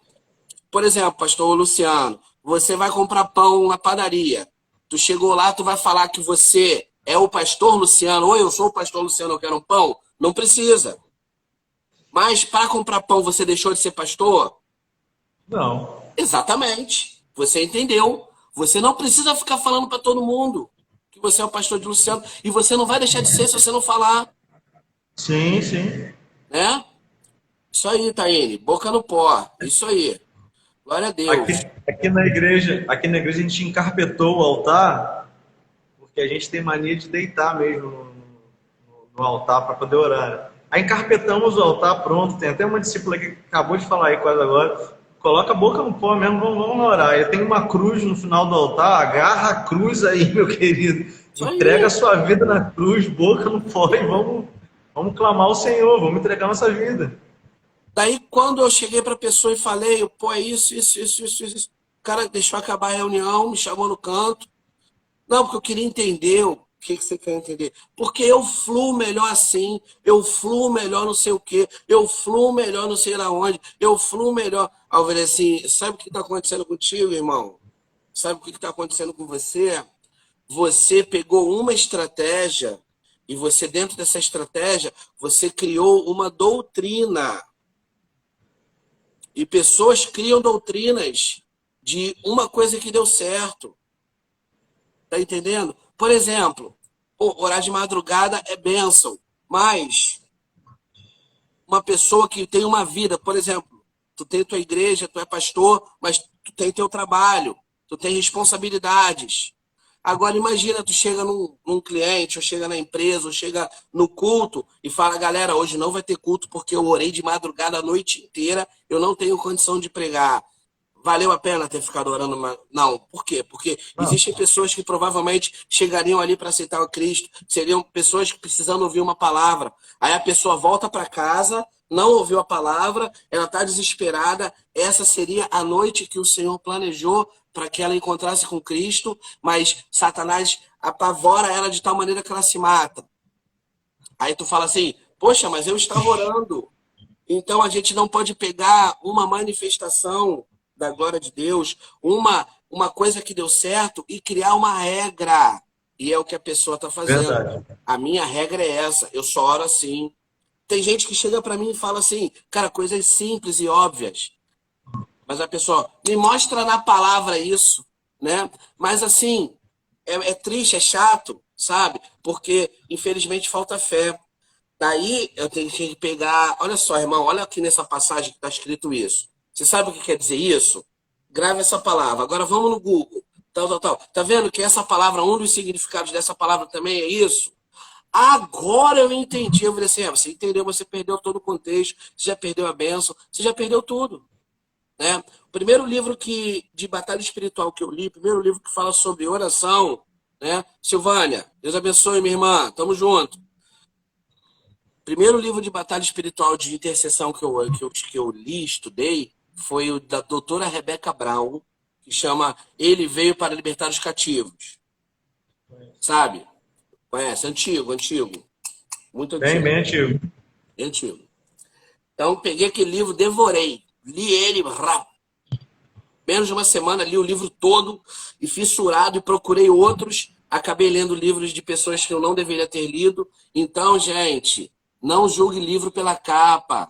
Por exemplo, pastor Luciano, você vai comprar pão na padaria. Tu chegou lá, tu vai falar que você é o pastor Luciano. Oi, eu sou o pastor Luciano, eu quero um pão. Não precisa. Mas para comprar pão, você deixou de ser pastor? Não. Exatamente. Você entendeu. Você não precisa ficar falando para todo mundo que você é o pastor de Luciano. E você não vai deixar de ser se você não falar. Sim, sim. Né? Isso aí, Taine. Boca no pó. Isso aí. Glória a Aqui, Deus. aqui na igreja a gente encarpetou o altar, porque a gente tem mania de deitar mesmo no altar para poder orar. Né? Aí encarpetamos o altar, pronto. Tem até uma discípula que acabou de falar aí quase agora. Coloca a boca no pó mesmo, vamos orar. Eu tenho uma cruz no final do altar, agarra a cruz aí, meu querido. Isso Entrega aí. a sua vida na cruz, boca no pó e vamos clamar ao Senhor, vamos entregar nossa vida. Daí, quando eu cheguei para a pessoa e falei, pô, é isso. O cara deixou acabar a reunião, me chamou no canto. Não, porque eu queria entender o que você quer entender. Porque eu fluo melhor assim, eu fluo melhor não sei o quê, eu fluo melhor não sei aonde, eu fluo melhor. Aí eu falei assim, sabe o que está acontecendo contigo, irmão? Sabe o que está acontecendo com você? Você pegou uma estratégia e você, dentro dessa estratégia, você criou uma doutrina. E pessoas criam doutrinas de uma coisa que deu certo. Tá entendendo? Por exemplo, orar de madrugada é bênção. Mas uma pessoa que tem uma vida, por exemplo, tu tem tua igreja, tu é pastor, mas tu tem teu trabalho, tu tem responsabilidades. Agora imagina, tu chega num cliente, ou chega na empresa, ou chega no culto e fala, galera, hoje não vai ter culto porque eu orei de madrugada a noite inteira, eu não tenho condição de pregar. Valeu a pena ter ficado orando? Não. Por quê? Porque Não. existem pessoas que provavelmente chegariam ali para aceitar o Cristo, seriam pessoas que precisando ouvir uma palavra. Aí a pessoa volta para casa, não ouviu a palavra, ela está desesperada. Essa seria a noite que o Senhor planejou para que ela encontrasse com Cristo, mas Satanás apavora ela de tal maneira que ela se mata. Aí tu fala assim, poxa, mas eu estava orando. Então a gente não pode pegar uma manifestação da glória de Deus, uma coisa que deu certo e criar uma regra. E é o que a pessoa está fazendo. Verdade. A minha regra é essa, eu só oro assim. Tem gente que chega para mim e fala assim, cara, coisas simples e óbvias. Mas a pessoa me mostra na palavra isso, né? Mas assim, é triste, é chato, sabe? Porque infelizmente falta fé. Daí eu tenho que pegar. Olha só, irmão, olha aqui nessa passagem que está escrito isso. Você sabe o que quer dizer isso? Grave essa palavra. Agora vamos no Google. Tal, tal, tal. Tá vendo que essa palavra, um dos significados dessa palavra também é isso? Agora eu entendi. Eu falei assim: você entendeu, você perdeu todo o contexto, você já perdeu a bênção, você já perdeu tudo. Né? O primeiro livro de batalha espiritual que eu li, o primeiro livro que fala sobre oração, né? Silvânia, Deus abençoe, minha irmã, tamo junto. Primeiro livro de batalha espiritual de intercessão que eu li, estudei, foi o da doutora Rebecca Brown, que chama Ele Veio para Libertar os Cativos. Sabe? Conhece? Antigo. Muito antigo. Bem antigo. Bem antigo. Então, peguei aquele livro, devorei. Li ele, menos de uma semana, li o livro todo, e fissurado, e procurei outros. Acabei lendo livros de pessoas que eu não deveria ter lido. Então, gente, não julgue livro pela capa,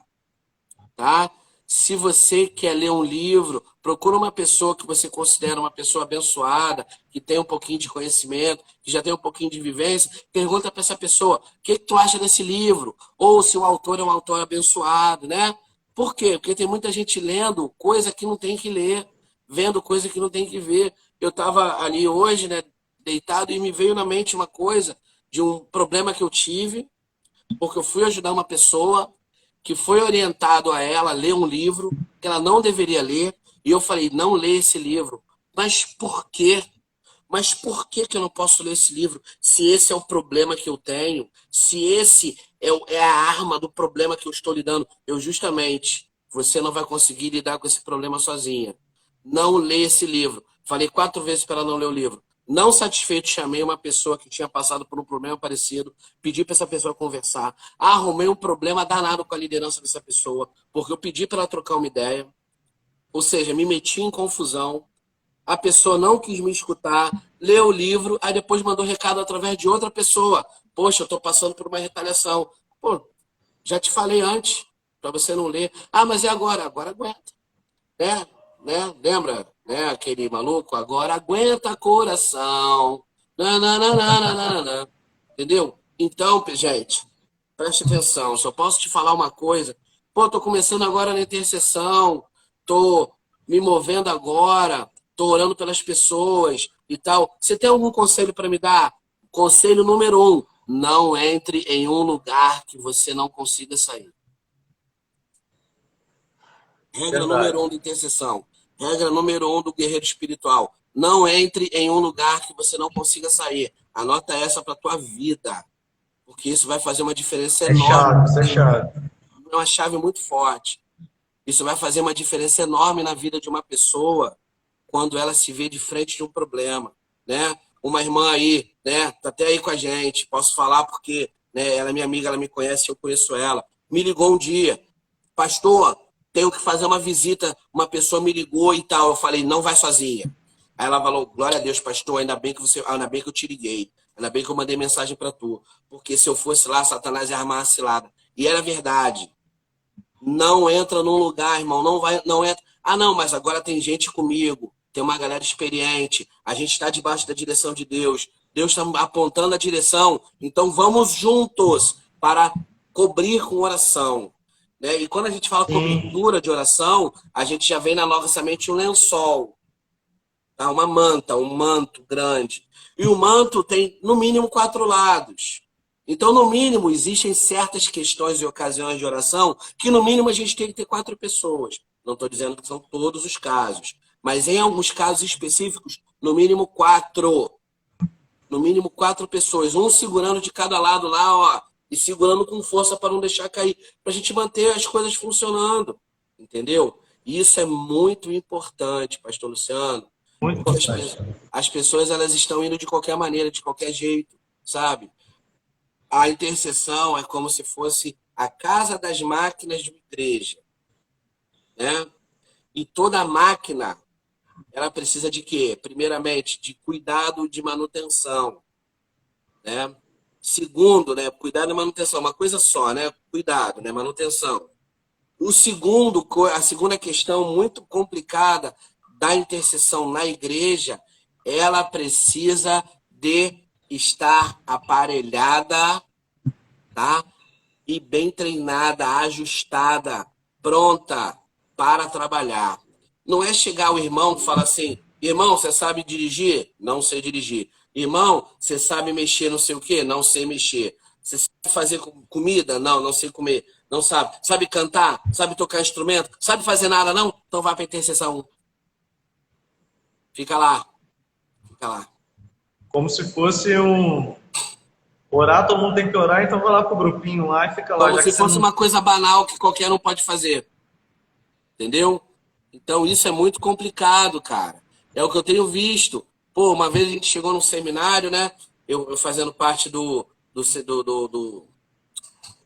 tá? Se você quer ler um livro, procura uma pessoa que você considera uma pessoa abençoada, que tem um pouquinho de conhecimento, que já tem um pouquinho de vivência. Pergunta para essa pessoa, o que tu acha desse livro? Ou se o autor é um autor abençoado, né? Por quê? Porque tem muita gente lendo coisa que não tem que ler, vendo coisa que não tem que ver. Eu estava ali hoje, né, deitado, e me veio na mente uma coisa de um problema que eu tive, porque eu fui ajudar uma pessoa que foi orientado a ela ler um livro que ela não deveria ler, e eu falei, não lê esse livro. Mas por quê? Mas por que eu não posso ler esse livro se esse é o problema que eu tenho? Se esse é a arma do problema que eu estou lidando? Você não vai conseguir lidar com esse problema sozinha. Não lê esse livro. Falei 4 vezes para ela não ler o livro. Não satisfeito, chamei uma pessoa que tinha passado por um problema parecido, pedi para essa pessoa conversar. Arrumei um problema danado com a liderança dessa pessoa, porque eu pedi para ela trocar uma ideia. Ou seja, me meti em confusão. A pessoa não quis me escutar, leu o livro, aí depois mandou recado através de outra pessoa. Poxa, eu estou passando por uma retaliação. Pô, já te falei antes, para você não ler. Ah, mas é agora? Agora aguenta. Né? Lembra? Né? Aquele maluco? Agora aguenta coração. Nananana. Entendeu? Então, gente, preste atenção. Só posso te falar uma coisa. Pô, tô começando agora na intercessão. Tô me movendo agora. Tô orando pelas pessoas e tal. Você tem algum conselho para me dar? Conselho número 1. Não entre em um lugar que você não consiga sair. Regra número 1 da intercessão. Regra número 1 do guerreiro espiritual. Não entre em um lugar que você não consiga sair. Anota essa para tua vida. Porque isso vai fazer uma diferença enorme. Isso é chato. É uma chave muito forte. Isso vai fazer uma diferença enorme na vida de uma pessoa quando ela se vê de frente de um problema, né? Uma irmã aí, né? Tá até aí com a gente. Posso falar porque, né, ela é minha amiga, ela me conhece, eu conheço ela. Me ligou um dia. Pastor, tenho que fazer uma visita, uma pessoa me ligou e tal. Eu falei, não vai sozinha. Aí ela falou, glória a Deus, pastor, ainda bem que eu te liguei. Ainda bem que eu mandei mensagem para tu. Porque se eu fosse lá, Satanás ia armar uma cilada. E era verdade. Não entra num lugar, irmão. Não entra. Ah, não, mas agora tem gente comigo. Tem uma galera experiente. A gente está debaixo da direção de Deus. Deus está apontando a direção. Então vamos juntos para cobrir com oração. Né? E quando a gente fala cobertura de oração, a gente já vem na nossa mente um lençol, tá? Uma manta, um manto grande. E o manto tem, no mínimo, 4 lados. Então, no mínimo, existem certas questões e ocasiões de oração que, no mínimo, a gente tem que ter 4 pessoas. Não estou dizendo que são todos os casos. Mas, em alguns casos específicos, no mínimo 4. No mínimo 4 pessoas. Um segurando de cada lado lá, ó. E segurando com força para não deixar cair. Para a gente manter as coisas funcionando. Entendeu? E isso é muito importante, pastor Luciano. Muito importante. As pessoas, elas estão indo de qualquer maneira, de qualquer jeito, sabe? A intercessão é como se fosse a casa das máquinas de uma igreja, né? E toda máquina, ela precisa de quê? Primeiramente, de cuidado de manutenção, né? Segundo, né, cuidado e manutenção, uma coisa só, né? Cuidado, né, manutenção. A segunda questão muito complicada da intercessão na igreja, ela precisa de estar aparelhada, tá? E bem treinada, ajustada, pronta para trabalhar. Não é chegar o irmão e falar assim, irmão, você sabe dirigir? Não sei dirigir. Irmão, você sabe mexer não sei o quê? Não sei mexer. Você sabe fazer comida? Não, não sei comer. Não sabe. Sabe cantar? Sabe tocar instrumento? Sabe fazer nada, não? Então vai para a intercessão. Fica lá. Fica lá. Como se fosse um... Orar, todo mundo tem que orar, então vai lá pro grupinho lá e fica lá. Como se fosse uma coisa banal que qualquer um pode fazer. Entendeu? Então isso é muito complicado, cara. É o que eu tenho visto. Pô, uma vez a gente chegou num seminário, né? Eu fazendo parte do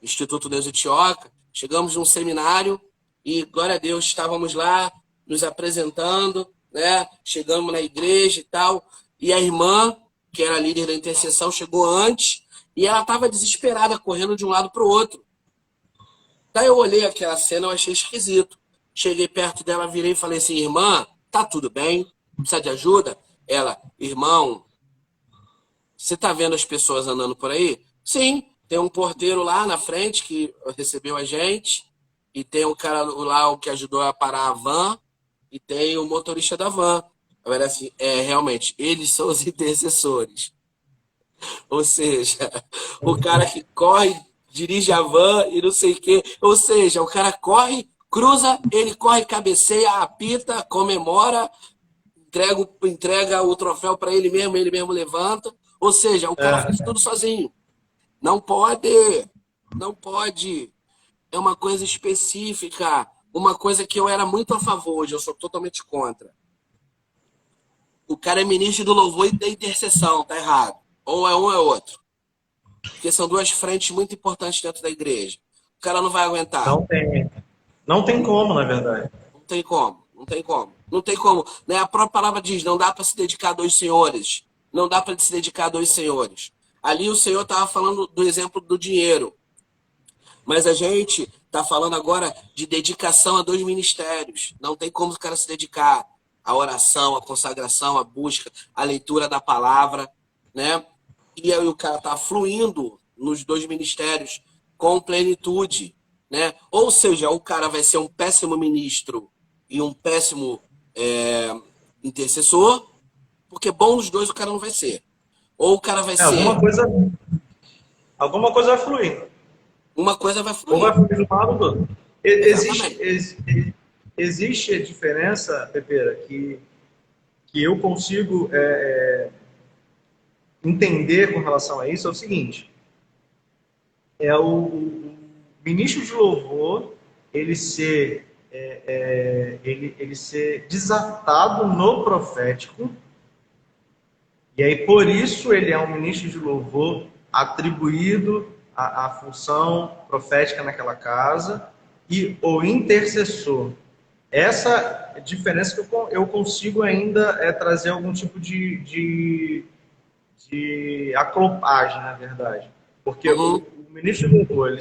Instituto Deus Etioca. Chegamos num seminário e, glória a Deus, estávamos lá nos apresentando, né? Chegamos na igreja e tal. E a irmã, que era líder da intercessão, chegou antes e ela estava desesperada, correndo de um lado para o outro. Daí eu olhei aquela cena, eu achei esquisito. Cheguei perto dela, virei e falei assim, irmã, tá tudo bem? Precisa de ajuda? Ela, irmão, você tá vendo as pessoas andando por aí? Sim, tem um porteiro lá na frente que recebeu a gente, e tem um cara lá que ajudou a parar a van, e tem o motorista da van. Eu era assim, realmente, eles são os intercessores. Ou seja, o cara que corre, dirige a van e não sei o quê. Ou seja, o cara corre, cruza, ele corre, cabeceia, apita, comemora, entrega o troféu para ele mesmo levanta. Ou seja, o cara faz tudo sozinho. Não pode. Não pode. É uma coisa específica. Uma coisa que eu era muito a favor, hoje eu sou totalmente contra. O cara é ministro do louvor e da intercessão, tá errado. Ou é um ou é outro. Porque são duas frentes muito importantes dentro da igreja. O cara não vai aguentar. Não tem como, na verdade. Não tem como. Não tem como. Não tem como. Né? A própria palavra diz, não dá para se dedicar a dois senhores. Não dá para se dedicar a dois senhores. Ali o Senhor estava falando do exemplo do dinheiro. Mas a gente está falando agora de dedicação a dois ministérios. Não tem como o cara se dedicar à oração, à consagração, à busca, à leitura da palavra, né? E aí o cara está fluindo nos dois ministérios com plenitude, né? Ou seja, o cara vai ser um péssimo ministro e um péssimo intercessor, porque bom nos dois o cara não vai ser. Ou o cara vai ser... Alguma coisa vai fluir. Uma coisa vai fluir. Ou vai fluir de um lado ou do outro. Existe a diferença, Pepeira, que eu consigo entender com relação a isso, é o seguinte. É o ministro de louvor, ele ser desatado no profético, e aí por isso ele é um ministro de louvor atribuído à função profética naquela casa, e o intercessor. Essa diferença que eu consigo ainda trazer algum tipo de aclopagem, na verdade. Porque o ministro de louvor, ele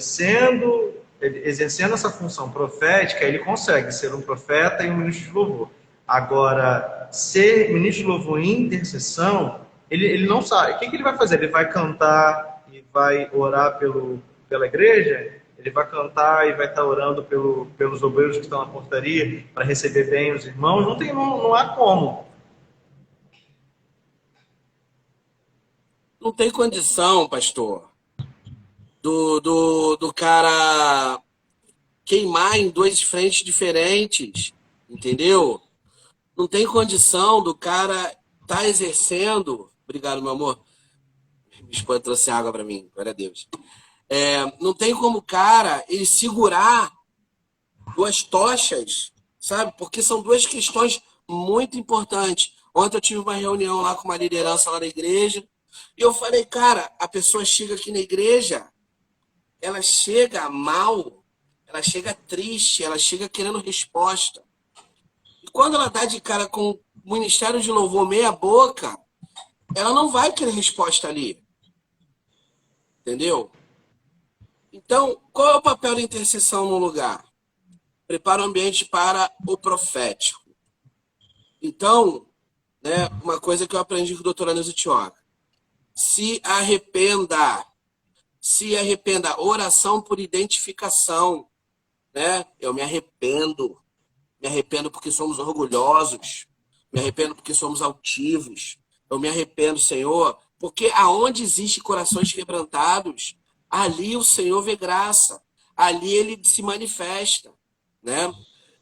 exercendo essa função profética, ele consegue ser um profeta e um ministro de louvor. Agora, ser ministro de louvor em intercessão, ele não sabe. O que ele vai fazer? Ele vai cantar e vai orar pela igreja? Ele vai cantar e vai estar orando pelos obreiros que estão na portaria para receber bem os irmãos? Não há como. Não tem condição, pastor, do cara queimar em duas frentes diferentes, entendeu? Não tem condição do cara estar exercendo... Obrigado, meu amor. Minha esposa trouxe água para mim, glória a Deus. Não tem como o cara ele segurar duas tochas, sabe? Porque são duas questões muito importantes. Ontem eu tive uma reunião lá com uma liderança lá na igreja, e eu falei, cara, a pessoa chega aqui na igreja ela chega mal, ela chega triste, ela chega querendo resposta. E quando ela dá de cara com o ministério de louvor meia boca, ela não vai querer resposta ali. Entendeu? Então, qual é o papel da intercessão no lugar? Prepara o ambiente para o profético. Então, né, uma coisa que eu aprendi com o doutor Anísio Tioca. Se arrependa. Se arrependa. Oração por identificação. Né? Eu me arrependo. Me arrependo porque somos orgulhosos. Me arrependo porque somos altivos. Eu me arrependo, Senhor, porque aonde existe corações quebrantados, ali o Senhor vê graça. Ali ele se manifesta, né?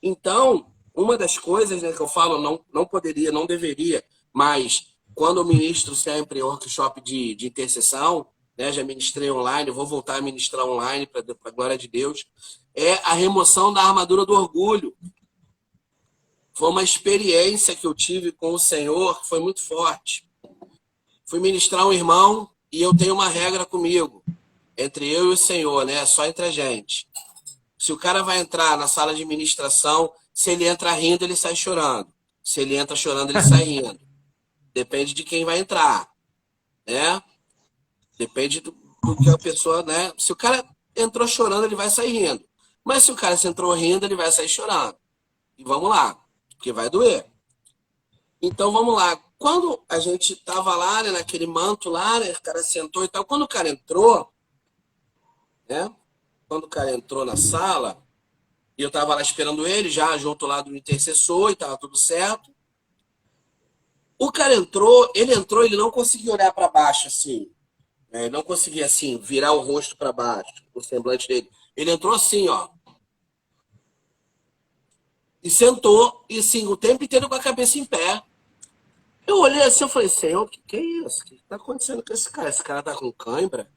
Então, uma das coisas, né, que eu falo, não poderia, não deveria, mas quando eu ministro sempre workshop de intercessão, né, já ministrei online, vou voltar a ministrar online para a glória de Deus, é a remoção da armadura do orgulho. Foi uma experiência que eu tive com o Senhor que foi muito forte. Fui ministrar um irmão e eu tenho uma regra comigo, entre eu e o Senhor, né? Só entre a gente. Se o cara vai entrar na sala de ministração, se ele entra rindo, ele sai chorando. Se ele entra chorando, ele sai rindo. Depende de quem vai entrar, né? Depende do que a pessoa, né? Se o cara entrou chorando, ele vai sair rindo. Mas se o cara se entrou rindo, ele vai sair chorando. E vamos lá, porque vai doer. Então vamos lá. Quando a gente tava lá, né, naquele manto lá, né, o cara sentou e tal. Quando o cara entrou, né? Quando o cara entrou na sala, e eu tava lá esperando ele, já junto lá do intercessor, e tava tudo certo. O cara entrou, ele não conseguia olhar para baixo assim. Né? Ele não conseguia assim, virar o rosto para baixo, o semblante dele. Ele entrou assim, ó. E sentou, e assim, o tempo inteiro com a cabeça em pé. Eu olhei assim, eu falei, Senhor, o que é isso? O que tá acontecendo com esse cara? Esse cara tá com cãibra?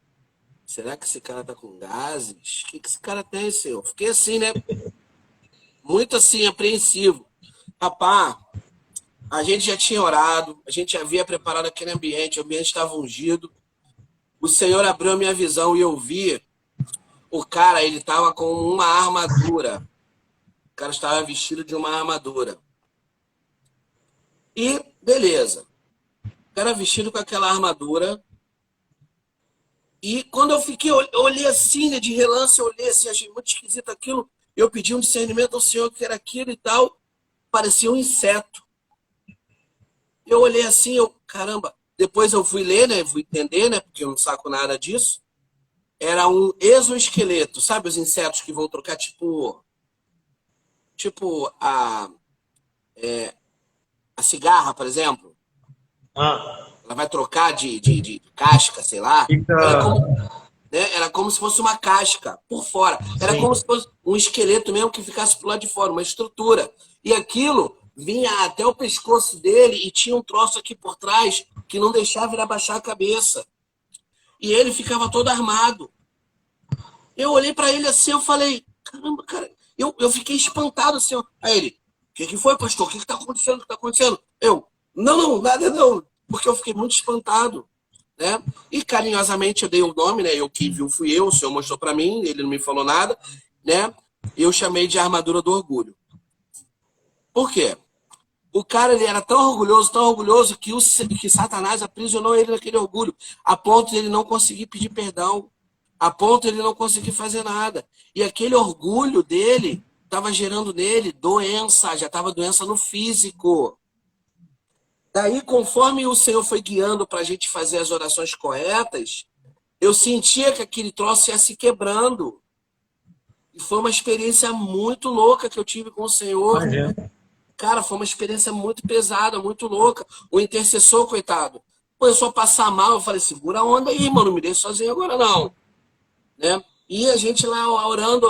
Será que esse cara tá com gases? O que esse cara tem, Senhor? Fiquei assim, né? Muito assim, apreensivo. Rapaz, a gente já tinha orado, a gente já havia preparado aquele ambiente, o ambiente estava ungido. O Senhor abriu a minha visão e eu vi o cara, ele estava com uma armadura. O cara estava vestido de uma armadura. E, beleza. O cara vestido com aquela armadura. E quando eu olhei assim, né, de relance, eu olhei assim, achei muito esquisito aquilo. Eu pedi um discernimento ao Senhor que era aquilo e tal. Parecia um inseto. Eu olhei assim, caramba. Depois eu fui ler, né, fui entender, né, porque eu não saco nada disso. Era um exoesqueleto, sabe os insetos que vão trocar, tipo a cigarra, por exemplo. Ah, Ela vai trocar de casca, sei lá. fica. Era como se fosse uma casca por fora. Era Sim. como se fosse um esqueleto mesmo que ficasse pro lado de fora, uma estrutura. E aquilo vinha até o pescoço dele e tinha um troço aqui por trás que não deixava ele abaixar a cabeça. E ele ficava todo armado. Eu olhei para ele assim, eu falei, caramba, cara. Eu fiquei espantado assim. Aí ele, o que foi, pastor? O que tá acontecendo? O que tá acontecendo? Eu, não, nada não. Porque eu fiquei muito espantado. Né? E carinhosamente eu dei o nome, né? Eu que viu fui eu, o senhor mostrou para mim, ele não me falou nada, né? Eu chamei de armadura do orgulho. Por quê? O cara ele era tão orgulhoso que Satanás aprisionou ele naquele orgulho, a ponto de ele não conseguir pedir perdão, a ponto de ele não conseguir fazer nada. E aquele orgulho dele estava gerando nele doença, já estava doença no físico. Daí, conforme o Senhor foi guiando para a gente fazer as orações corretas, eu sentia que aquele troço ia se quebrando. E foi uma experiência muito louca que eu tive com o Senhor. Imagina. Cara, foi uma experiência muito pesada, muito louca. O intercessor, coitado, começou a passar mal. Eu falei, segura a onda aí, mano, não me deixe sozinho agora não. Né? E a gente lá orando,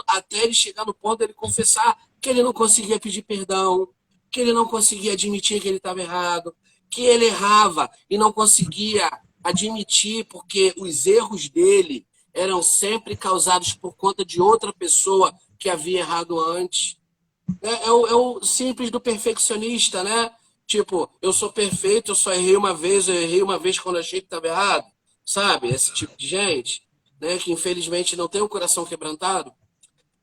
até ele chegar no ponto de ele confessar que ele não conseguia pedir perdão, que ele não conseguia admitir que ele estava errado, que ele errava e não conseguia admitir porque os erros dele eram sempre causados por conta de outra pessoa que havia errado antes. É o simples do perfeccionista, né? Tipo, eu sou perfeito, eu só errei uma vez, eu errei uma vez quando achei que estava errado. Sabe? Esse tipo de gente. né, que infelizmente não tem o coração quebrantado.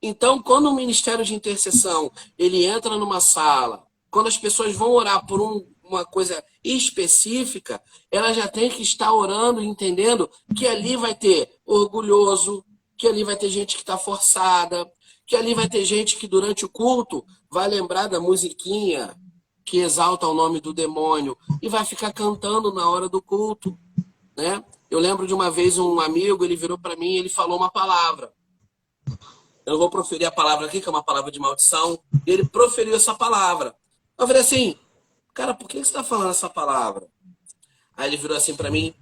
Então, quando o ministério de intercessão, ele entra numa sala, quando as pessoas vão orar por uma coisa específica, ela já tem que estar orando, entendendo que ali vai ter orgulhoso, que ali vai ter gente que está forçada, que ali vai ter gente que durante o culto vai lembrar da musiquinha que exalta o nome do demônio e vai ficar cantando na hora do culto, né? Eu lembro de uma vez um amigo, ele virou para mim e ele falou uma palavra. Eu não vou proferir a palavra aqui, que é uma palavra de maldição. E ele proferiu essa palavra. Eu falei assim, cara, por que você está falando essa palavra? Aí ele virou assim para mim,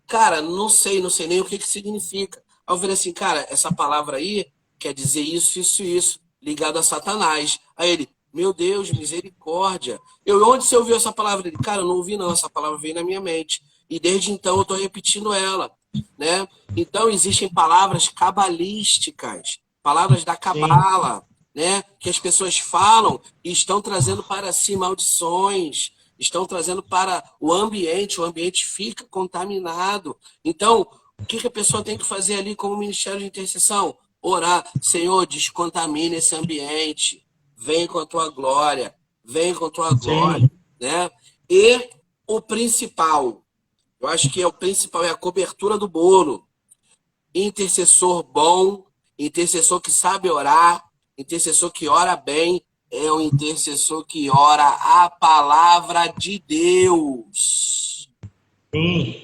cara, não sei nem o que significa. Aí eu falei assim, cara, essa palavra aí quer dizer isso, isso e isso, ligado a Satanás. Aí ele, meu Deus, misericórdia. Onde você ouviu essa palavra? Ele, cara, eu não ouvi não, essa palavra veio na minha mente. E desde então eu estou repetindo ela, né? Então existem palavras cabalísticas, palavras da cabala, né? Que as pessoas falam e estão trazendo para si maldições, estão trazendo para o ambiente fica contaminado. Então, o que a pessoa tem que fazer ali como ministério de intercessão? Orar, Senhor, descontamina esse ambiente, vem com a tua glória, né? E o principal, eu acho que o principal é a cobertura do bolo. Intercessor bom, intercessor que sabe orar, intercessor que ora bem, é o intercessor que ora a palavra de Deus. Sim.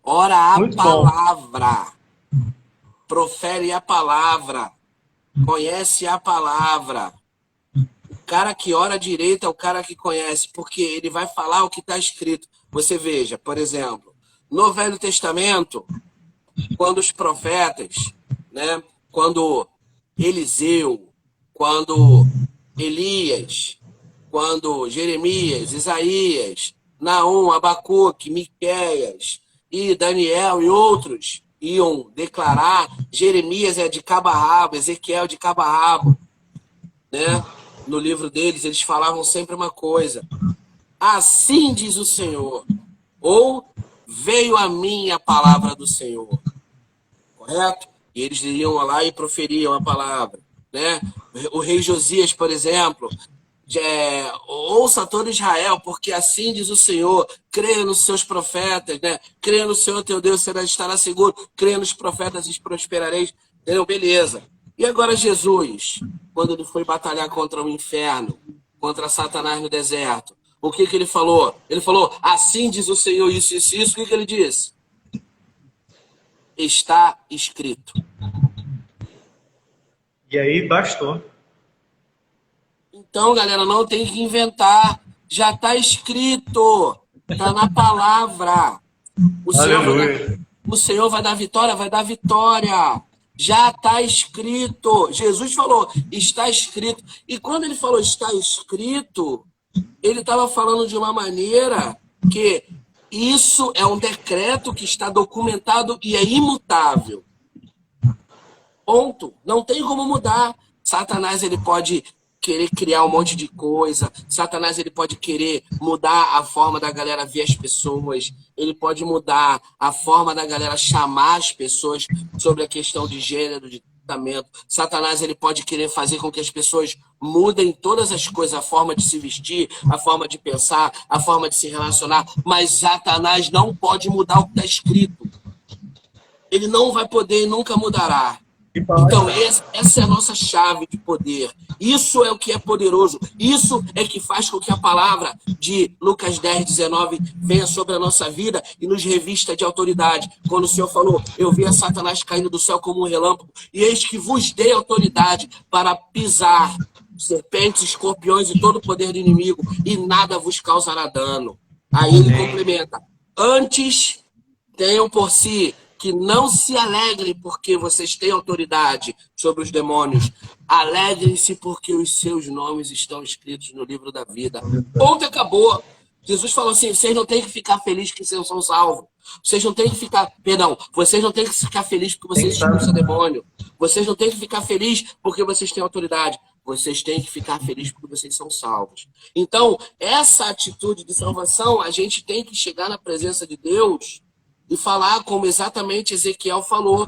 Ora a Muito palavra. Bom. Profere a palavra. Conhece a palavra. O cara que ora direito é o cara que conhece, porque ele vai falar o que está escrito. Você veja, por exemplo, no Velho Testamento, quando os profetas, né, quando Eliseu, quando Elias, quando Jeremias, Isaías, Naum, Abacuque, Miqueias e Daniel e outros iam declarar, Jeremias é de cabo a rabo, Ezequiel de cabo a rabo, né? No livro deles, eles falavam sempre uma coisa: assim diz o Senhor, ou veio a mim a palavra do Senhor, correto? E eles iriam lá e proferiam a palavra, né? O rei Josias, por exemplo, ouça todo Israel, porque assim diz o Senhor, creia nos seus profetas, né? Creia no Senhor teu Deus, você estará seguro, creia nos profetas e prosperareis, entendeu? Beleza. E agora Jesus, quando ele foi batalhar contra o inferno, contra Satanás no deserto, o que ele falou? Ele falou, assim diz o Senhor, isso, isso, isso. O que ele disse? Está escrito. E aí bastou. Então, galera, não tem que inventar. Já está escrito. Está na palavra. O Senhor vai dar vitória? Vai dar vitória. Já está escrito. Jesus falou, está escrito. E quando ele falou está escrito, ele estava falando de uma maneira que isso é um decreto que está documentado e é imutável. Ponto. Não tem como mudar. Satanás, ele pode querer criar um monte de coisa. Satanás, ele pode querer mudar a forma da galera ver as pessoas. Ele pode mudar a forma da galera chamar as pessoas sobre a questão de gênero, de tratamento. Satanás, ele pode querer fazer com que as pessoas mudem todas as coisas, a forma de se vestir, a forma de pensar, a forma de se relacionar. Mas Satanás não pode mudar o que está escrito. Ele não vai poder e nunca mudará. Então, essa é a nossa chave de poder. Isso é o que é poderoso. Isso é que faz com que a palavra de Lucas 10, 19 venha sobre a nossa vida e nos revista de autoridade. Quando o Senhor falou, eu vi a Satanás caindo do céu como um relâmpago, e eis que vos dei autoridade para pisar serpentes, escorpiões e todo o poder do inimigo, e nada vos causará dano. Aí ele complementa. Antes, tenham por si que não se alegrem porque vocês têm autoridade sobre os demônios. Alegrem-se porque os seus nomes estão escritos no livro da vida. Ponto, acabou. Jesus falou assim, vocês não têm que ficar felizes que vocês são salvos. Vocês não têm que ficar, vocês não têm que ficar felizes porque vocês expulsam demônio. Vocês não têm que ficar felizes porque vocês têm autoridade. Vocês têm que ficar felizes porque vocês são salvos. Então, essa atitude de salvação, a gente tem que chegar na presença de Deus e falar como exatamente Ezequiel falou.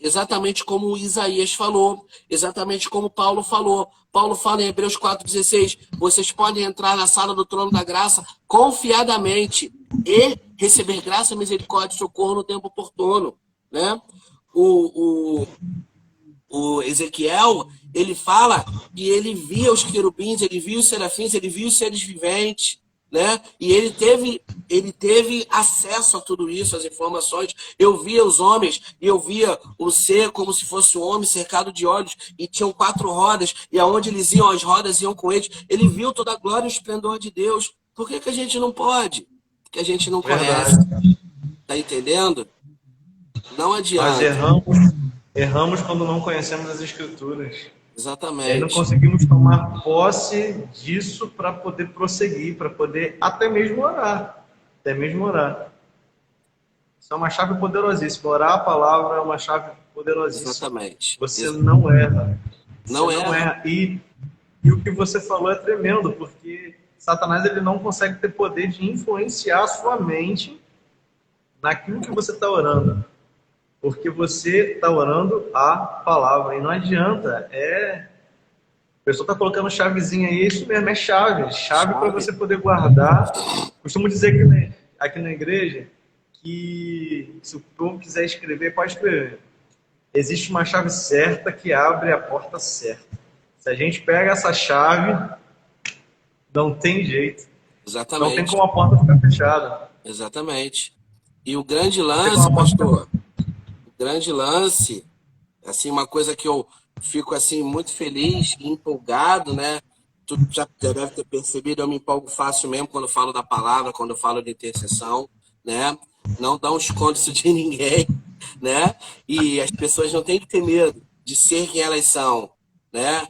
exatamente como o Isaías falou, exatamente como Paulo falou. Paulo fala em Hebreus 4,16, vocês podem entrar na sala do trono da graça confiadamente e receber graça, misericórdia e socorro no tempo oportuno, né? O, o Ezequiel, ele fala que ele via os querubins, ele via os serafins, ele via os seres viventes, né? E ele teve acesso a tudo isso, as informações. Eu via os homens, e eu via o ser como se fosse um homem cercado de olhos, e tinham 4 rodas, e aonde eles iam, as rodas iam com eles. Ele viu toda a glória e o esplendor de Deus. Por que a gente não pode? Porque a gente não conhece. Verdade. Tá entendendo? Não Nós adianta. erramos quando não conhecemos as Escrituras. E aí não Exatamente. conseguimos tomar posse disso para poder prosseguir, para poder até mesmo orar. Até mesmo orar. Isso é uma chave poderosíssima. Orar a palavra é uma chave poderosíssima. Exatamente. Você não erra. Você Não não erra. erra. E o que você falou é tremendo, porque Satanás ele não consegue ter poder de influenciar a sua mente naquilo que você está orando. Porque você está orando a palavra. E não adianta. A pessoa está colocando chavezinha aí, isso mesmo, é chave. Chave para você poder guardar. Costumo dizer que aqui na igreja que se o povo quiser escrever, pode escrever. Existe uma chave certa que abre a porta certa. Se a gente pega essa chave, não tem jeito. Não tem Exatamente. como a porta ficar fechada. Exatamente. E o grande Não tem lance, como a porta pastor, o grande lance, assim, uma coisa que eu fico assim muito feliz e empolgado, né? Tu já deve ter percebido, eu me empolgo fácil mesmo quando eu falo da palavra, quando eu falo de intercessão, né? Não dá um escondo isso de ninguém, né? E as pessoas não têm que ter medo de ser quem elas são, né?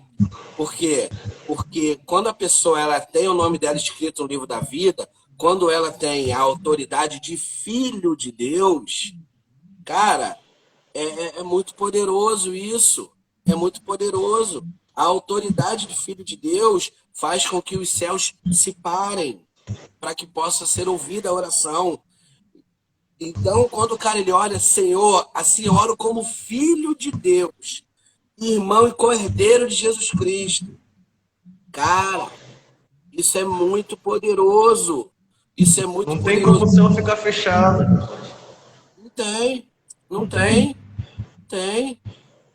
Por quê? Porque quando a pessoa ela tem o nome dela escrito no livro da vida, quando ela tem a autoridade de filho de Deus, cara, é muito poderoso isso. É muito poderoso. A autoridade de filho de Deus faz com que os céus se parem para que possa ser ouvida a oração. Então, quando o cara ele olha, Senhor, assim eu oro como filho de Deus, irmão e cordeiro de Jesus Cristo. Cara, isso é muito poderoso. Isso é muito não tem como poderoso. o céu ficar fechado. Não tem, não Não tem. tem.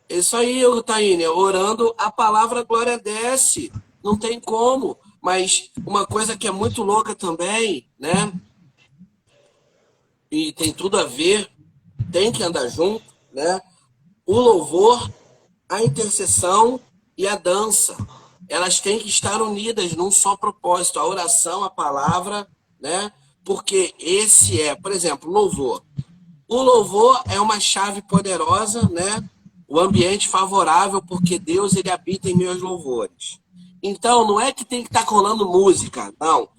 É isso aí, Taíne, orando, a palavra glória desce. Não tem como. Mas uma coisa que é muito louca também, né? E tem tudo a ver, tem que andar junto, né? O louvor, a intercessão e a dança. Elas têm que estar unidas num só propósito, a oração, a palavra, né? Porque esse é, por exemplo, louvor. O louvor é uma chave poderosa, né? O ambiente favorável, porque Deus ele habita em meus louvores. Então, não é que tem que estar rolando música, não.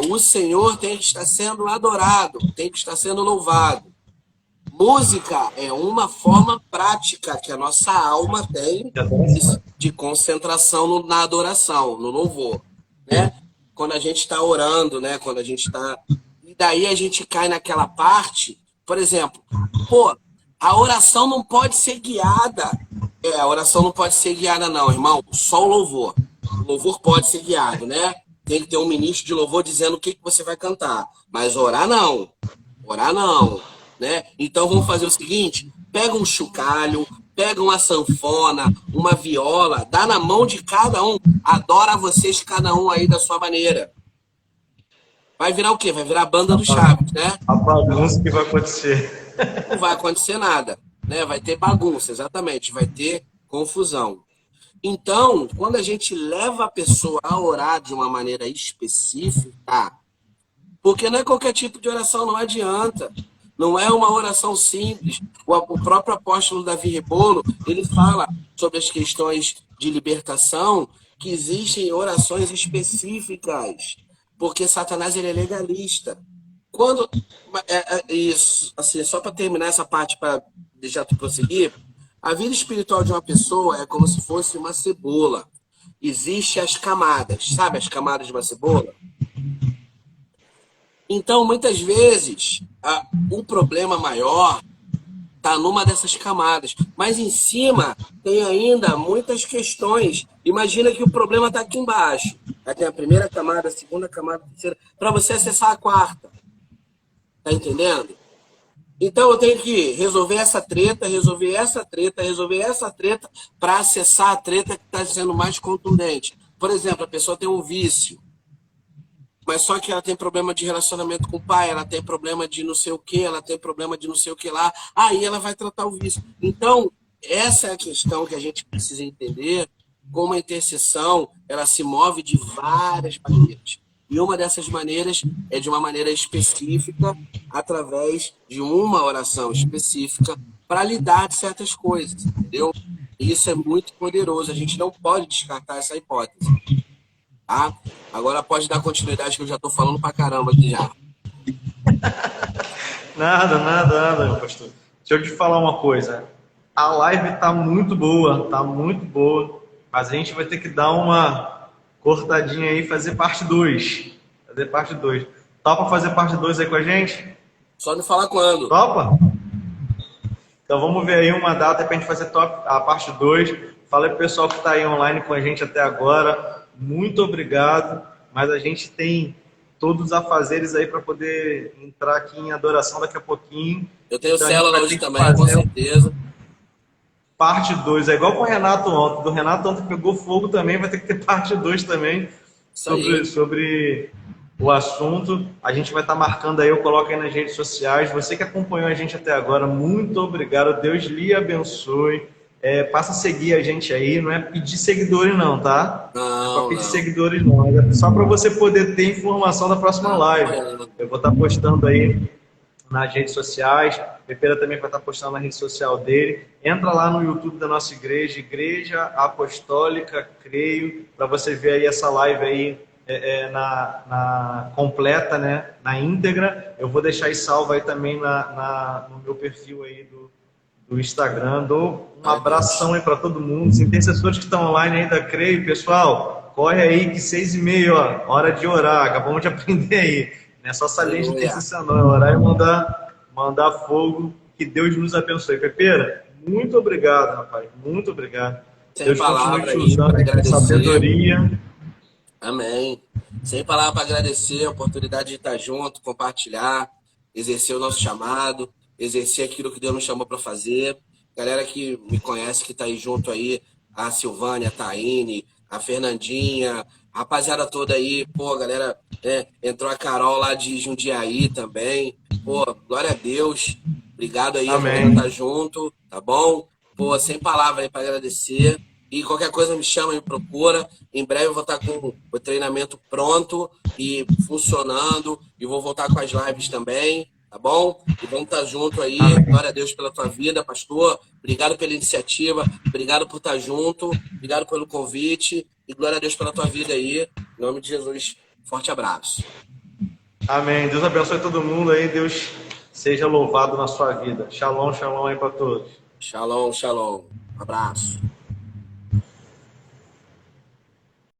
O Senhor tem que estar sendo adorado, tem que estar sendo louvado. Música é uma forma prática que a nossa alma tem de concentração na adoração, no louvor, né? Quando a gente está orando, né? Quando a gente está... E daí a gente cai naquela parte, por exemplo, pô, a oração não pode ser guiada. A oração não pode ser guiada não, irmão. Só o louvor. O louvor pode ser guiado, né? Tem que ter um ministro de louvor dizendo o que você vai cantar. Mas orar não. Orar não. Né? Então vamos fazer o seguinte: pega um chocalho, pega uma sanfona, uma viola, dá na mão de cada um, adora vocês cada um aí da sua maneira. Vai virar o quê? Vai virar a banda do Chaves, né? A bagunça que vai acontecer. Não vai acontecer nada, né? Vai ter bagunça, exatamente, vai ter confusão. Então, quando a gente leva a pessoa a orar de uma maneira específica, porque não é qualquer tipo de oração, não adianta. Não é uma oração simples. O próprio apóstolo Davi Rebolo, ele fala sobre as questões de libertação, que existem orações específicas, porque Satanás ele é legalista. Quando isso, assim, só para terminar essa parte, para deixar tu prosseguir, a vida espiritual de uma pessoa é como se fosse uma cebola. Existem as camadas, sabe as camadas de uma cebola? Então, muitas vezes, o problema maior tá numa dessas camadas. Mas em cima tem ainda muitas questões. Imagina que o problema está aqui embaixo. Aí tem a primeira camada, a segunda camada, a terceira, para você acessar a quarta. Tá entendendo? Então eu tenho que resolver essa treta, resolver essa treta, resolver essa treta para acessar a treta que está sendo mais contundente. Por exemplo, a pessoa tem um vício, mas só que ela tem problema de relacionamento com o pai, ela tem problema de não sei o que, ela tem problema de não sei o que lá, aí ela vai tratar o vício. Então, essa é a questão que a gente precisa entender, como a intercessão, ela se move de várias maneiras. E uma dessas maneiras é de uma maneira específica, através de uma oração específica, para lidar de certas coisas, entendeu? E isso é muito poderoso, a gente não pode descartar essa hipótese. Tá? Agora pode dar continuidade que eu já estou falando pra caramba aqui já. Nada, meu pastor. Deixa eu te falar uma coisa. A live tá muito boa, mas a gente vai ter que dar uma cortadinha aí e fazer parte 2. Topa fazer parte 2 aí com a gente? Só me falar quando. Topa? Então vamos ver aí uma data pra gente fazer a parte 2. Fala pro pessoal que tá aí online com a gente até agora. Muito obrigado, mas a gente tem todos os afazeres aí para poder entrar aqui em adoração daqui a pouquinho. Eu tenho então, célula hoje também, com certeza. Parte 2, é igual com o Renato ontem. Do Renato ontem pegou fogo também, vai ter que ter parte 2 também sobre o assunto. A gente vai estar marcando aí, eu coloco aí nas redes sociais. Você que acompanhou a gente até agora, muito obrigado. Deus lhe abençoe. Passa a seguir a gente aí, não é pedir seguidores não, tá? Não é para pedir seguidores não, é só para você poder ter informação da próxima live. Eu vou estar postando aí nas redes sociais, Pepeira também vai estar postando na rede social dele. Entra lá no YouTube da nossa igreja, Igreja Apostólica Creio, para você ver aí essa live aí na completa, né? Na íntegra. Eu vou deixar aí salvo aí também no meu perfil aí do Instagram. Dou um abração aí para todo mundo, os intercessores que estão online ainda, creio, pessoal, corre aí que 6h30, ó, hora de orar, acabamos de aprender aí, não é só salinha de intercessão não, é orar e mandar fogo, que Deus nos abençoe. Pepeira, muito obrigado, rapaz, muito obrigado. Sem Deus palavra continue te usando com sabedoria. Amém. Sem palavra para agradecer a oportunidade de estar junto, compartilhar, exercer o nosso chamado, exercer aquilo que Deus nos chamou para fazer. Galera que me conhece, que tá aí junto aí, a Silvânia, a Taine, a Fernandinha, a rapaziada toda aí, pô, galera, entrou a Carol lá de Jundiaí também, pô, glória a Deus, obrigado aí por estar junto, tá bom? Pô, sem palavra aí para agradecer, e qualquer coisa me chama, me procura, em breve eu vou estar com o treinamento pronto e funcionando, e vou voltar com as lives também, tá bom? E vamos estar junto aí. Glória a Deus pela tua vida, pastor. Obrigado pela iniciativa. Obrigado por estar junto. Obrigado pelo convite. E glória a Deus pela tua vida aí. Em nome de Jesus. Forte abraço. Amém. Deus abençoe todo mundo aí. Deus seja louvado na sua vida. Shalom, shalom aí para todos. Shalom, shalom. Um abraço.